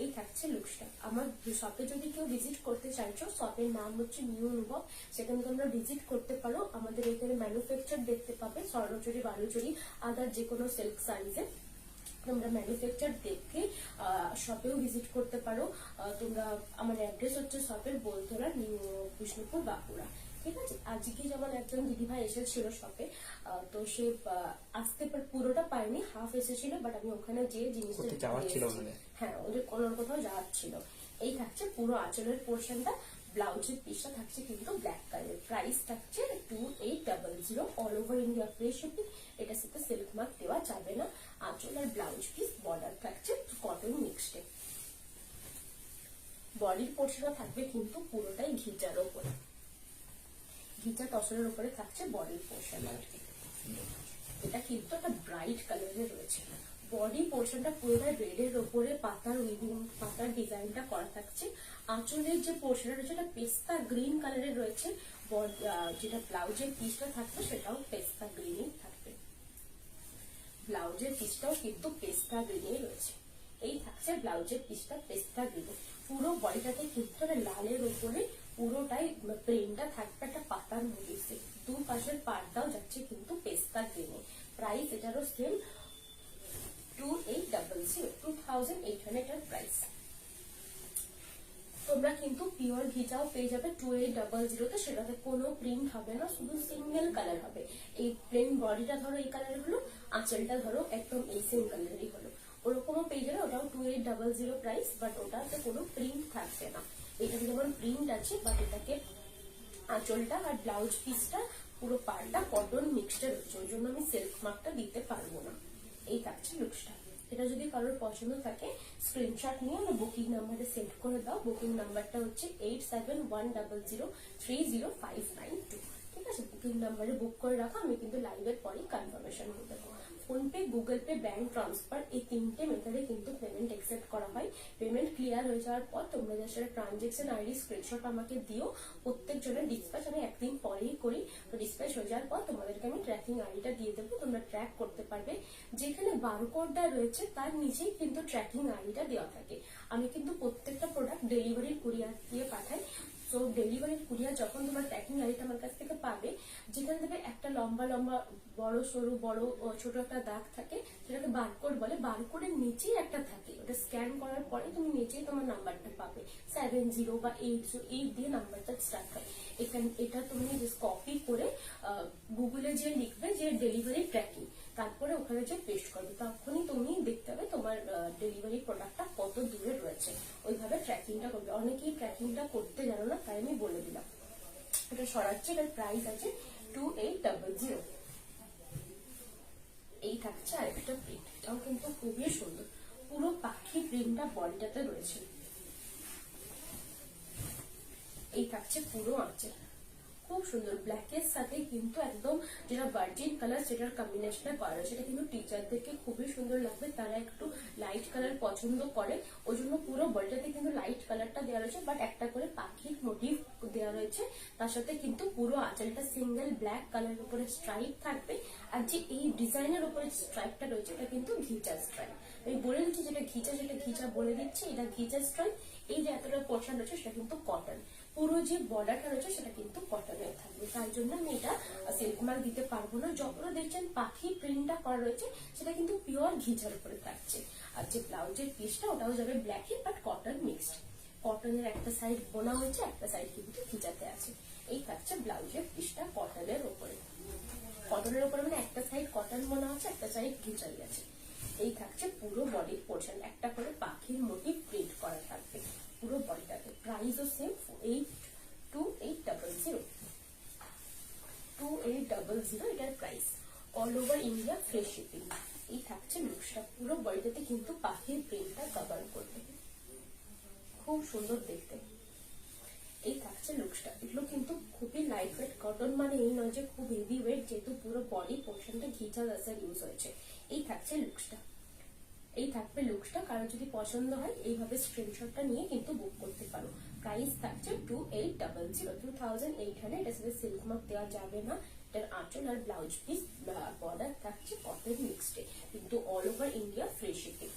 এই থাকছে লুকসটা। আমার শপে যদি কেউ ভিজিট করতে চাইছো, শপের নাম হচ্ছে নিউ অনুভব, সেখানে তোমরা ভিজিট করতে পারো। আমাদের এখানে ম্যানুফ্যাকচার দেখতে পাবে, স্বর্ণচুরি, বালুচুরি, আদার যে কোনো সিল্ক সাইজে তোমরা ম্যানুফ্যাকচার দেখে শপেও ভিজিট করতে পারো। তোমরা, আমার অ্যাড্রেস হচ্ছে শপের বোলতলা, নিউ বিষ্ণুপুর, বাঁকুড়া। ঠিক আছে, আজকে যেমন একজন দিদিভাই এসেছিল শপে, তো সে আসতে পুরোটা পায়নি, হাফ এসেছিল, বাট আমি ওখানে যে জিনিসটা, হ্যাঁ ওদের কোনো কোথাও যাওয়ার ছিল। এই থাকছে পুরো আঁচলের পোর্শনটা, ব্লাউজের পিসটা থাকছে কিন্তু ব্ল্যাক কালারের। প্রাইস থাকছে 2800, all over India free shipping. এটার সাথে সিল্ক মার্ক দেওয়া যাবে না। আঁচল আর ব্লাউজ পিস, বর্ডার থাকছে কটন মিক্সড। বডির পোর্শনটা থাকবে কিন্তু পুরোটাই ঘিচার উপরে, ঘিচা টসরের উপরে থাকছে বডির পোর্শন। এটা কিন্তু একটা ব্রাইট কালারের রয়েছে। বডি পোর্শনটা পুরোটাই রেডের উপরে পাতার উইভিং, পাতার ডিজাইনটা করা থাকছে। আঁচলের যে পোর্শনটা রয়েছে এটা পেস্তা গ্রিন কালারের রয়েছে, যেটা ব্লাউজের পিসটা থাকবে সেটাও পেস্তা গ্রিনই থাকবে, ব্লাউজের পিসটাও কিন্তু পেস্তা গ্রিনে রয়েছে। এই থাকছে ব্লাউজের পিসটা পেস্তা গ্রিনে, পুরো বডিটাতে কিন্তু লালের উপরে পুরোটাই প্রিন্টটা থাকবে একটা পাতার মধ্যে, দু পাশের পাড়টাও যাচ্ছে কিন্তু পেস্তা গ্রিনে। প্রাইস এটারও সেম 2800 এর প্রাইস। তোমরা কিন্তু পিওর ঘিটাও পেয়ে যাবে 2800 তে, সেটাতে কোনো প্রিন্ট হবে না, শুধু সিঙ্গেল কালার হবে। এই প্লেন বডিটা ধরো এই কালার হলো, আঁচলটা ধরো একদম এই সেম কালারই হলো, ওরকমও পেয়ে যাবে। ওটাও 2800 প্রাইস, বাট ওটাতে কোনো প্রিন্ট থাকবে না। এটা যেমন প্রিন্ট আছে, বাট এটাকে আঁচলটা আর ব্লাউজ পিসটা পুরো পাড়টা কটন মিক্সড রয়েছে, ওই জন্য আমি সিল্ক মার্কটা দিতে পারবো না। এই থাকছে লুকসটা। এটা যদি কারোর পছন্দ থাকে স্ক্রিনশট নিয়ে আমার বুকিং নাম্বারে সেন্ড করে দাও। বুকিং নাম্বারটা হচ্ছে 8710030592। ঠিক আছে, বুকিং নাম্বারে বুক করে রাখো, আমি কিন্তু লাইভের পরেই কনফার্মেশন করে দেবো। PhonePe, Google Pay, bank transfer, এই তিনটে মেথডে কিন্তু পেমেন্ট অ্যাকসেপ্ট করা হয়। পেমেন্ট ক্লিয়ার হয়ে যাওয়ার পর তোমরা যারা ট্রানজেকশন আইডি স্ক্রিনশট আমাকে দিও। প্রত্যেকজনের ডিসপ্যাচ আমি একদিন পরেই করি, তো ডিসপ্যাচ হয়ে যাওয়ার পর তোমাদেরকে আমি ট্র্যাকিং আইডিটা দিয়ে দেবো, তোমরা ট্র্যাক করতে পারবে। যেখানে বারকোডটা রয়েছে তার নিচেই কিন্তু ট্র্যাকিং আইডিটা দেওয়া থাকে। আমি কিন্তু প্রত্যেকটা প্রোডাক্ট ডেলিভারির কুরিয়ার দিয়ে পাঠাই। তো ডেলিভারির কুরিয়ার যখন তোমার ট্র্যাকিং আইডিটা আমার কাছ থেকে পাবে, যেখানে দেখবে একটা লম্বা লম্বা বড় সরু বড় ছোট একটা দাগ থাকে, সেটাকে বারকোড বলে। বারকোডের নিচেই একটা থাকে, ওটা স্ক্যান করার পরে তুমি নিচেই তোমার নাম্বারটা পাবে, 70 বা 80 এই দিয়ে নাম্বারটা স্টার্ট হয়। এখানে এটা তুমি কপি করে গুগলে যে লিখবে যে ডেলিভারি ট্র্যাকিং, তারপরে ওখানে যে পেস্ট করবে, তখনই তুমি দেখতে হবে তোমার ডেলিভারি প্রোডাক্টটা কত দূরে রয়েছে। ওইভাবে ট্র্যাকিংটা করবে। অনেকেই ট্র্যাকিংটা করতে জানো না, তাই আমি বলে দিলাম। এটা সরাচ্ছি, এটার প্রাইস আছে 2800। এই থাকছে আরেকটা প্রিন্ট, এটাও কিন্তু খুবই সুন্দর, পুরো পাখি প্রিন্টটা বডিটাতে রয়েছে। এই থাকছে পুরো আঁচল, খুব সুন্দর, ব্ল্যাকের সাথে কিন্তু একদম যেটা ভার্জিন কালার সেটার কম্বিনেশনটা করা, সেটা কিন্তু টিচারদেরকে খুবই সুন্দর লাগবে। তারা একটু লাইট কালার পছন্দ করে, ওই জন্য পুরো বডিটাতে কিন্তু লাইট কালারটা দেওয়া রয়েছে, বাট একটা করে পাখির মোটিভ দেওয়া রয়েছে। তার সাথে কিন্তু পুরো আঁচলটা সিঙ্গেল ব্ল্যাক কালারের উপরে স্ট্রাইপ থাকবে। আর যে এই ডিজাইনের উপরে স্ট্রাইপটা রয়েছে এটা কিন্তু ঘিচা স্ট্রাইপ। আমি বলে দিচ্ছি যেটা ঘিচা বলে দিচ্ছি, এটা ঘিচা স্ট্রাইপ। এই যে এতটা পোর্শন রয়েছে সেটা কিন্তু কটন, পুরো যে বর্ডারটা রয়েছে সেটা কিন্তু কটনের থাকবে। তার জন্য আমি এটা সিল্ক মার্ক দিতে পারবো না। যতটা দেখছেন পাখি প্রিন্টটা করা রয়েছে সেটা কিন্তু পিওর ঘিচার উপরে থাকছে। আর যে ব্লাউজের পিসটা ওটাও যাবে ব্ল্যাকে, বাট কটন মিক্সড। কটনের একটা সাইড বোনা হয়েছে, একটা সাইড কিন্তু ঘিচাতে আছে। এই থাকছে ব্লাউজের পিসটা কটনের উপরে। কটনের উপরে মানে একটা সাইড কটন বোনা আছে, একটা সাইড ঘিচাই আছে। এই থাকছে পুরো বডির পোর্শন, একটা করে পাখির মোটিভ প্রিন্ট করা থাকবে পুরো বডিটাতে। প্রাইসও সেম 2800 এটার price. All over India free shipping. এই থাকছে লুকসটা, পুরো বডিটাতে কিন্তু পাখির প্রিন্টটা কভার করবে, খুব সুন্দর দেখতে। এই থাকছে লুকসটা। এগুলো কিন্তু খুবই লাইট ওয়েট কটন, মানে এই নয় যে খুব হেভি ওয়েট, যেহেতু পুরো বডি পোর্শনটা ঘিচা দাসার ইউজ হয়েছে। এই থাকছে লুকসটা, এই থাকবে লুকসটা। কারো যদি পছন্দ হয় এইভাবে স্ক্রিনশটটা নিয়ে কিন্তু বুক করতে পারো। প্রাইস থাকছে 2800 এটার সাথে সিল্ক মার্ক দেওয়া যাবে না। এটার আঁচল আর ব্লাউজ পিস বর্ডার থাকছে কটন মিক্সডে, কিন্তু all over India free shipping.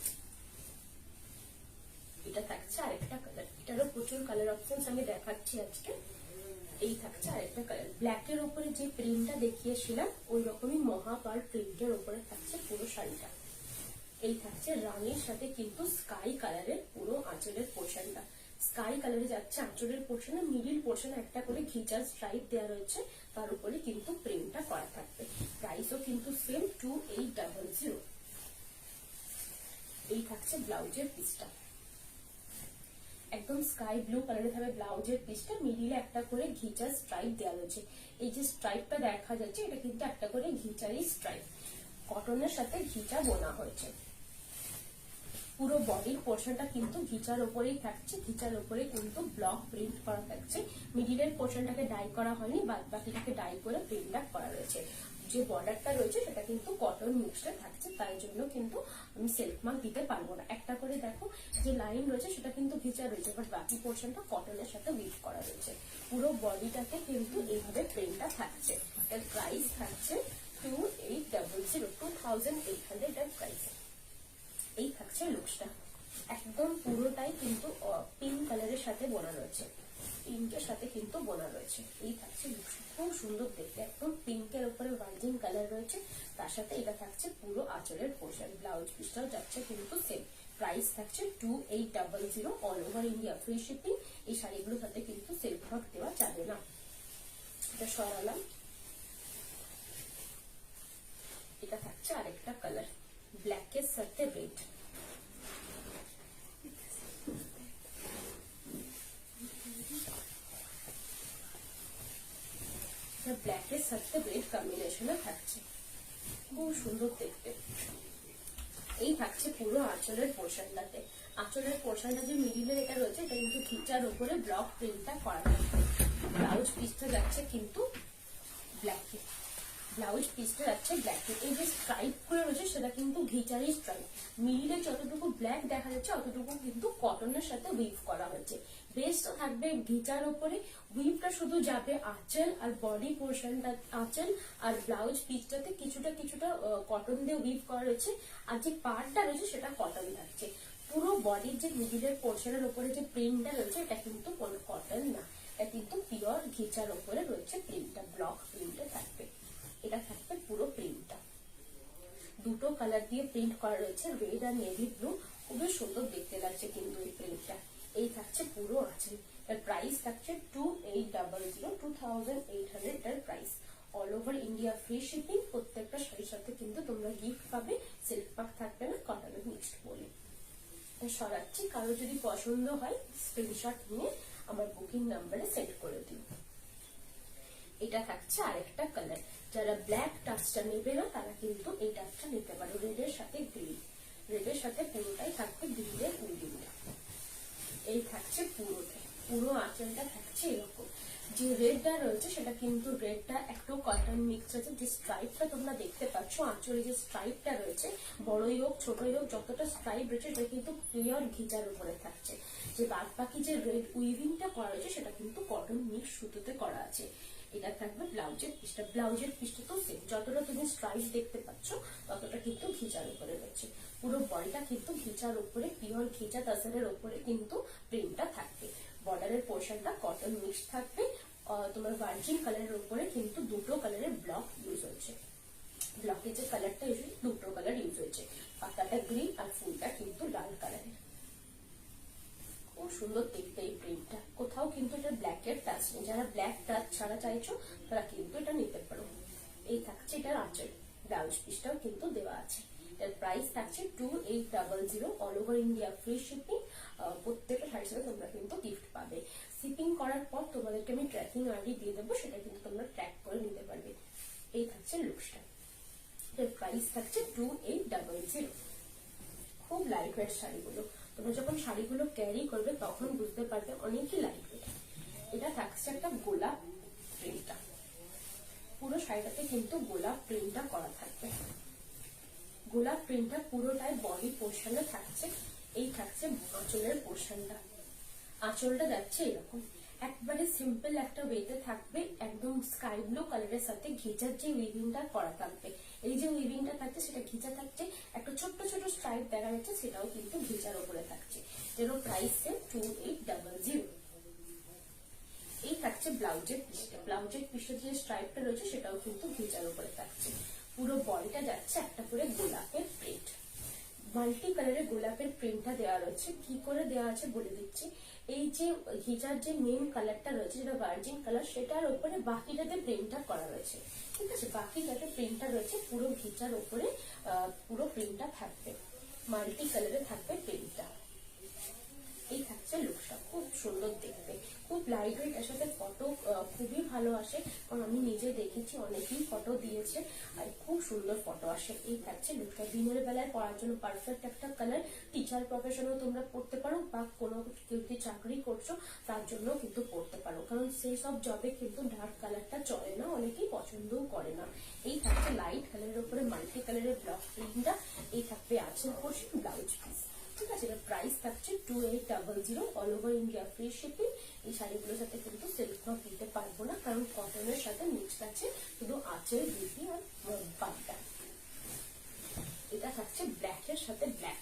এটা থাকছে আরেকটা কালার, এটারও প্রচুর কালার অপশন আমি দেখাচ্ছি আজকে। এই থাকছে আরেকটা কালার, ব্ল্যাকের উপরে যে প্রিন্টটা দেখিয়েছিলাম ওই রকমই মহাপার প্রিন্টের উপরে থাকছে পুরো শাড়িটা। এই থাকছে রানীর সাথে কিন্তু স্কাই কালারের পুরো আঁচলের পোর্শনটা। স্কাই কালারে যাচ্ছে আঁচলের পোর্শনে, মিডিল পোর্শনে একটা করে ঘিচার স্ট্রাইপ দেওয়া রয়েছে, তার উপরে কিন্তু প্রিন্টটা করা থাকবে। প্রাইসও কিন্তু সেম 2800। এই থাকছে ব্লাউজের পিসটা, একদম স্কাই ব্লু কালারে থাকবে ব্লাউজের পিসটা, মিডিলে একটা করে ঘিচার স্ট্রাইপ দেওয়া রয়েছে। এই যে স্ট্রাইপটা দেখা যাচ্ছে এটা কিন্তু একটা করে ঘিচারই স্ট্রাইপ, কটনের সাথে ঘিচা বোনা হয়েছে। পুরো বডির পোর্শনটা কিন্তু ঘিচার উপরেই থাকছে, ঘিচার উপরে কিন্তু ব্লক প্রিন্ট করা থাকছে। মিডিলের পোর্শনটাকে ডাই করা হয়নি, বাদ বাকিটাকে ডাই করে প্রিন্ট করা রয়েছে। যে বর্ডারটা রয়েছে সেটা কিন্তু কটন মিক্সডে থাকছে, তাই জন্য কিন্তু আমি সিল্ক মার্ক দিতে পারবো না। একটা করে দেখো যে লাইন রয়েছে সেটা কিন্তু ঘিচা রয়েছে, বাট বাকি পোর্শনটা কটনের সাথে উইভ করা রয়েছে। পুরো বডিটাতে কিন্তু এইভাবে প্রিন্টটা থাকছে। এর প্রাইস থাকছে 2800 এর প্রাইস। এই থাকছে লুকসটা, একদম পুরোটাই কিন্তু পিঙ্ক কালারের সাথে বোনা রয়েছে, পিঙ্কের সাথে কিন্তু বোনা রয়েছে। এই থাকছে লুকসটা, খুব সুন্দর দেখতে, একদম পিঙ্কের উপরে ভার্জিন কালার রয়েছে। তার সাথে এটা থাকছে পুরো আঁচলের পোর্শন, ব্লাউজ পিসটাও যাচ্ছে কিন্তু সেম। প্রাইস থাকছে 2800, all over India free shipping. এই শাড়িগুলোর সাথে কিন্তু সিল্ক মার্ক দেওয়া যাবে না। এটা সরালাম। এটা থাকছে আরেকটা কালার, ব্ল্যাকের সাথে রেড। ব্ল্যাকের সাথে রেড কম্বিনেশনে থাকছে, খুব সুন্দর দেখতে। এই থাকছে পুরো আঁচলের পোর্শনটাতে। আঁচলের পোর্শনটা যে মিডিলের এটা রয়েছে এটা কিন্তু ঘিচার উপরে ব্লক প্রিন্টটা করা থাকবে। ব্লাউজ পিসটা যাচ্ছে কিন্তু ব্ল্যাকে, ব্লাউজ পিসটা যাচ্ছে ব্ল্যাকে। এই যে স্ট্রাইপ গুলো রয়েছে সেটা কিন্তু ঘিচারি স্ট্রাইপ, মিডিলে যতটুকু ব্ল্যাক দেখা যাচ্ছে অতটুকু কিন্তু কটনের সাথে উইভ করা হয়েছে। বেস্ট থাকবে ঘিচার উপরে, উইভটা শুধু যাবে আঁচল আর বডি পোর্শনটা, আঁচল আর ব্লাউজ পিসটাতে কিছুটা কিছুটা কটন দিয়ে উইভ করা রয়েছে, আর যে পার্টটা রয়েছে সেটা কটন থাকছে। পুরো বডির যে মিডিলের পোর্শনের উপরে যে প্রিন্টটা রয়েছে এটা কিন্তু কোনো কটন না, এটা কিন্তু পিওর ঘিচার উপরে রয়েছে প্রিন্টটা, ব্লক প্রিন্টে থাকবে। এটা থাকবে পুরো প্রিন্টটা, দুটো কালার দিয়ে প্রিন্ট করা রয়েছে, রেড আর নেভি ব্লু। খুবই সুন্দর দেখতে লাগছে কিন্তু এই প্রিন্টটা। এই থাকছে পুরো আছে। এর প্রাইস থাকছে 2800 এটার price. All over India free shipping. প্রত্যেকটা শাড়ির সাথে কিন্তু তোমরা গিফট পাবে, সিল্ক মার্ক থাকবে না, কটনের মিক্সড বলে। সরাচ্ছি, কারো যদি পছন্দ হয় স্ক্রিনশট নিয়ে আমার বুকিং নাম্বারে সেন্ড করে দিও। এটা থাকছে আরেকটা কালার, যারা ব্ল্যাক টাচটা নেবে না তারা কিন্তু এই টাচটা নিতে পারো। রেডের সাথে গ্রিন, রেডের সাথে পুরোটাই থাকবে গ্রিনের উইভিংটা। এই থাকছে পুরোটাই, পুরো আঁচলটা থাকছে এরকম। যে রেডটা রয়েছে সেটা কিন্তু রেডটা একটু কটন মিক্স আছে। যে স্ট্রাইপটা তোমরা দেখতে পাচ্ছ আঁচলে যে স্ট্রাইপটা রয়েছে, বড়ই হোক ছোটই হোক যতটা স্ট্রাইপ রয়েছে সেটা কিন্তু পিওর ঘিচার উপরে থাকছে। যে বাদ বাকি যে রেড উইভিংটা করা রয়েছে সেটা কিন্তু কটন মিক্স সুতোতে করা আছে। এটা থাকবে ব্লাউজের পিসটা। ব্লাউজের পিসটা তো সেম, যতটা তুমি স্ট্রাইপ দেখতে পাচ্ছ ততটা কিন্তু ঘিচার উপরে রয়েছে। পুরো বডিটা কিন্তু ঘিচার উপরে, পিওর ঘিচা তাসারের উপরে কিন্তু প্রিন্টটা থাকবে। বর্ডারের পোর্শনটা কটন মিক্স থাকবে। তোমার ভার্জিন কালারের উপরে কিন্তু দুটো কালারের ব্লক ইউজ হয়েছে। ব্লকের যে কালারটা ইউজুয়ালি দুটো কালার ইউজ হয়েছে, পাতাটা গ্রিন আর ফুলটা কিন্তু লাল কালারের। খুব সুন্দর দেখতে এই প্রিন্টটা। কোথাও কিন্তু এটা ব্ল্যাকের টাচ নেই। যারা ব্ল্যাক টাচ ছাড়া চাইছো তারা কিন্তু এটা নিতে পারো। এই থাকছে এটার আঁচল, ব্লাউজ পিসটাও কিন্তু দেওয়া আছে। এর প্রাইস থাকছে 2800, all over India free shipping. প্রত্যেকটা শাড়ির সাথে তোমরা কিন্তু গিফট পাবে। শিপিং করার পর তোমাদেরকে আমি ট্র্যাকিং আইডি দিয়ে দেবো, সেটা কিন্তু তোমরা ট্র্যাক করে নিতে পারবে। এই থাকছে লুকসটা। এর প্রাইস থাকছে 2800। খুব লাইট ওয়েট শাড়িগুলো, তোমরা যখন শাড়িগুলো ক্যারি করবে তখন বুঝতে পারবে অনেকই লাইট ওয়েট। এটা থাকছে একটা গোলাপ প্রিন্টটা। পুরো শাড়িটাতে কিন্তু গোলাপ প্রিন্টটা করা থাকবে। গোলাপ প্রিন্টটা পুরোটাই বডি পোর্শনে থাকছে। এই থাকছে আঁচলের পোর্শনটা। আঁচলটা যাচ্ছে এরকম একবারে সিম্পল একটা ওয়েতে থাকবে, একদম স্কাই ব্লু কালারের সাথে ঘিচার যে উইভিংটা করা থাকবে। এই যে উইভিংটা থাকছে সেটা ঘিচা থাকছে, একটা ছোট্ট ছোট স্ট্রাইপ দেখা যাচ্ছে সেটাও কিন্তু ঘিচার উপরে থাকছে। যেন প্রাইস সেম 2800। এই থাকছে ব্লাউজের পিসটা। ব্লাউজের পিসটা যে স্ট্রাইপটা রয়েছে সেটাও কিন্তু ঘিচার উপরে থাকছে। পুরো বডিটা যাচ্ছে একটা করে গোলাপের প্রিন্ট, মাল্টি কালারের গোলাপের প্রিন্টটা দেওয়া রয়েছে। কি করে দেওয়া আছে বলে দিচ্ছি। এই যে ঘিচার যে মেন কালারটা রয়েছে যেটা ভার্জিন কালার, সেটার উপরে বাকিটাতে প্রিন্টটা করা রয়েছে। ঠিক আছে, বাকি যাতে প্রিন্টটা রয়েছে পুরো ঘিচার উপরে পুরো প্রিন্টটা থাকবে, মাল্টি কালারে থাকবে প্রিন্টটা। এই থাকছে লুকটা, খুব সুন্দর দেখতে, খুব লাইট ওয়েট। এর সাথে ফটো খুবই ভালো আসে, কারণ আমি নিজে দেখেছি, অনেকেই ফটো দিয়েছে আর খুব সুন্দর ফটো আসে। এই থাকছে লুকটা। দিনের বেলায় পরার জন্য পারফেক্ট একটা কালার। টিচার প্রফেশনেও তোমরা পড়তে পারো, বা কোনো কেউ যদি চাকরি করছো তার জন্য কিন্তু পড়তে পারো, কারণ সেই সব জবে কিন্তু ডার্ক কালারটা চলে না, অনেকেই পছন্দও করে না। এই থাকছে লাইট কালারের উপরে মাল্টি কালারের ব্লক প্রিন্টটা। এই থাকবে আঁচল পোর্শন, ব্লাউজ পিস। ঠিক আছে, এর প্রাইস থাকছে 2800, all over India free shipping. এই শাড়িগুলোর সাথে কিন্তু সিল্ক মার্ক দিতে পারবো না, কারণ কটনের সাথে মিক্সড আছে শুধু আঁচল, বিউটি আর পাটটা। এটা থাকছে ব্ল্যাকের সাথে ব্ল্যাক,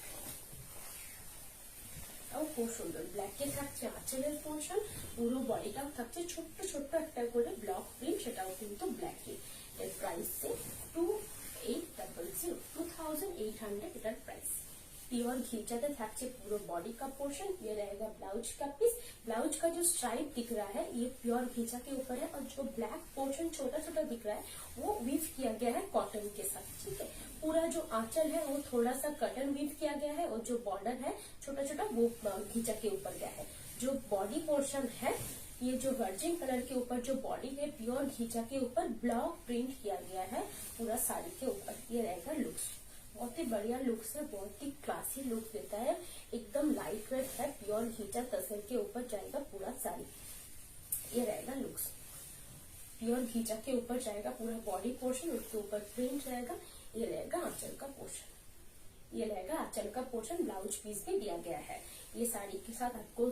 তাও খুব সুন্দর। ব্ল্যাকে থাকছে আঁচলের পোর্শন, পুরো বডিটাও থাকছে ছোট্ট ছোট্ট একটা করে ব্লক প্রিন্ট, সেটাও কিন্তু ব্ল্যাকে। এর প্রাইস 2800, এটার প্রাইস। प्योर घिचाते থাকছে পুরো बॉडी का पोर्शन। ये रहेगा ब्लाउज का पीस। ब्लाउज का जो स्ट्राइप दिख रहा है ये प्योर घिचा के ऊपर है, और जो ब्लैक पोर्शन छोटा छोटा दिख रहा है वो वीव किया गया है कॉटन के साथ। ठीक है, पूरा जो आंचल है वो थोड़ा सा कटन वीव किया गया है, और जो बॉर्डर है छोटा छोटा वो घिचा के ऊपर गया है। जो बॉडी पोर्शन है, ये जो वर्जिन कलर के ऊपर जो बॉडी है प्योर घिचा के ऊपर ब्लॉक प्रिंट किया गया है पूरा साड़ी के ऊपर। ये रहेगा लुक्स, बहुत ही बढ़िया लुक्स है, बहुत ही क्लासी लुक देता है, एकदम लाइट वेट है, प्योर घिचा तसर के ऊपर जाएगा पूरा साड़ी। ये रहेगा लुक्स, प्योर घिचा के ऊपर जाएगा पूरा बॉडी पोर्शन, उसके ऊपर प्रिंट रहेगा। ये रहेगा आंचल का पोर्शन, ये रहेगा आंचल का पोर्शन। ब्लाउज पीस भी दिया गया है। ये साड़ी के साथ आपको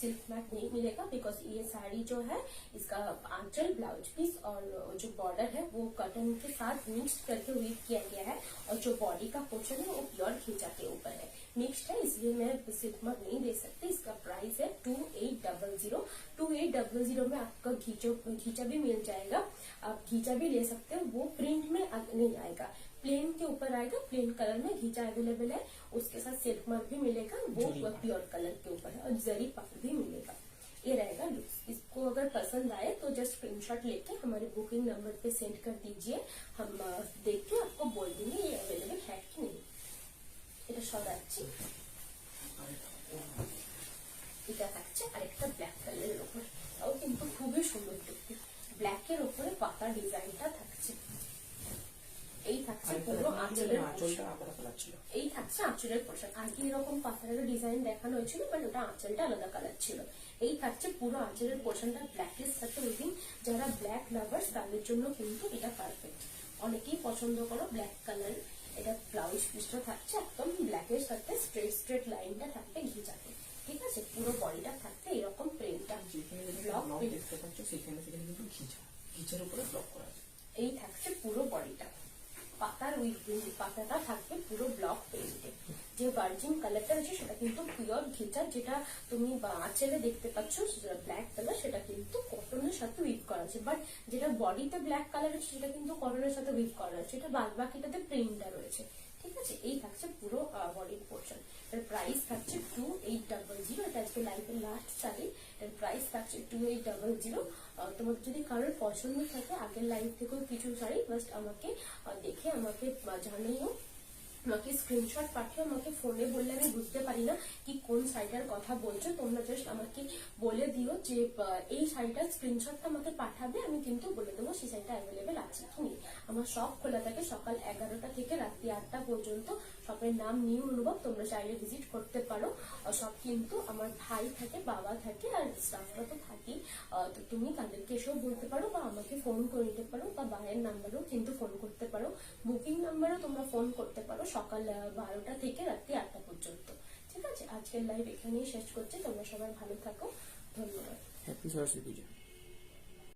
सिल्क मैट नहीं मिलेगा, बिकॉज ये साड़ी जो है इसका आंचल, ब्लाउज पीस और जो बॉर्डर है वो कॉटन के साथ मिक्स करके वीव किया गया है, और जो बॉडी का पोर्शन है वो प्योर खींचा के ऊपर है, मिक्स्ड है, इसलिए मैं सिल्क मैट नहीं दे सकती। इसका प्राइस है 2800। 2800 में आपका खींचा भी मिल जाएगा, आप खींचा भी ले सकते हो, वो प्रिंट में नहीं आएगा, प्लेन के ऊपर आएगा। प्लेन कलर में घिचा अवेलेबल है, उसके साथ सिल्क मार्क भी मिलेगा, वो प्योर कलर के ऊपर है, और जरी पकड़ भी मिलेगा। ये रहेगा लुक्स। इसको अगर पसंद आए तो जस्ट स्क्रीनशॉट लेके हमारे बुकिंग नंबर पे सेंड कर दीजिए, हम देख के आपको बोल देंगे ये अवेलेबल है कि नहीं। এটা সরাচ্ছি, এটা থাকছে আরেকটা ব্ল্যাক কালারের উপরে, তাও কিন্তু খুবই সুন্দর দেখতে। ব্ল্যাকের উপরে পাতা ডিজাইনটা থাকছে। এই থাকছে পুরো আঁচলের আঁচলটা আলাদা কালার ছিল। এই থাকছে আঁচলের পোর্শন। আগে এরকম পাথরের ডিজাইন দেখানো হয়েছিল, বাট ওটা আঁচলটা আলাদা কালার ছিল। এই থাকছে পুরো আঁচলের পোর্শনটা ব্ল্যাকের সাথে উইথিং। যারা ব্ল্যাক লাভার্স তাদের জন্য কিন্তু এটা পারফেক্ট। অনেকেই পছন্দ করো ব্ল্যাক কালার। এটা ব্লাউজ পিসটা থাকছে একদম ব্ল্যাকের সাথে স্ট্রেট স্ট্রেট লাইনটা থাকবে ঘিচাতে, ঠিক আছে। পুরো বডিটা থাকবে এরকম প্রিন্টটা, যেখানে ব্লক ব্লক প্রিন্ট। দেখতে পাচ্ছ সেখানে সেখানে কিন্তু ঘিচার উপরে ব্লক করা আছে। এই থাকছে পুরো বডিটা পাতার উইথ পাতাটা থাকবে পুরো ব্লক প্রিন্টে। যে ভার্জিন কালারটা রয়েছে সেটা কিন্তু পিওর ঘিচার, যেটা তুমি আঁচলে দেখতে পাচ্ছ ব্ল্যাক কালার সেটা কিন্তু কটনের সাথে উইভ করা আছে। বাট যেটা বডিতে ব্ল্যাক কালার আছে সেটা কিন্তু কটনের সাথে উইভ করা আছে, এটা বাদ বাকিটাতে প্রিন্টটা রয়েছে, ঠিক আছে। এই থাকছে পুরো বডির পোর্শন। এর প্রাইস থাকছে 2800। এটা আজকে লাইভের লাস্ট শাড়ি। এর প্রাইস থাকছে 2800। তোমাদের যদি কারোর পছন্দ থাকে আগের লাইভ থেকেও কিছু শাড়ি জাস্ট আমাকে দেখে আমাকে জানিও, আমাকে স্ক্রিনশট পাঠিয়ে আমাকে ফোনে বললে আমি বুঝতে পারি না কি কোন শাড়িটার কথা বলছো। তোমরা জাস্ট আমাকে বলে দিও যে এই শাড়িটার স্ক্রিনশটটা আমাকে পাঠাবে, আমি কিন্তু বলে দেবো সেই শাড়িটা অ্যাভেলেবেল আছে কি নেই। আমার শপ খোলা থাকে সকাল 11টা থেকে রাত্রি 8টা পর্যন্ত। শপের নাম নিউ অনুভব, তোমরা চাইলে ভিজিট করতে পারো। সব কিন্তু আমার ভাই থাকে, বাবা থাকে, আর স্টাফরা তো থাকি। তো তুমি তাদেরকে এসেও বলতে পারো বা আমাকে ফোন করে নিতে পারো, বা বাইরের নাম্বারেও কিন্তু ফোন করতে পারো। বুকিং নাম্বারও তোমরা ফোন করতে পারো সকাল 12টা থেকে রাত্রি 8টা পর্যন্ত, ঠিক আছে। আজকের লাইভ এখানেই শেষ করছি। তোমরা সবাই ভালো থাকো, ধন্যবাদ। হ্যাপি সরস্বতী পুজো।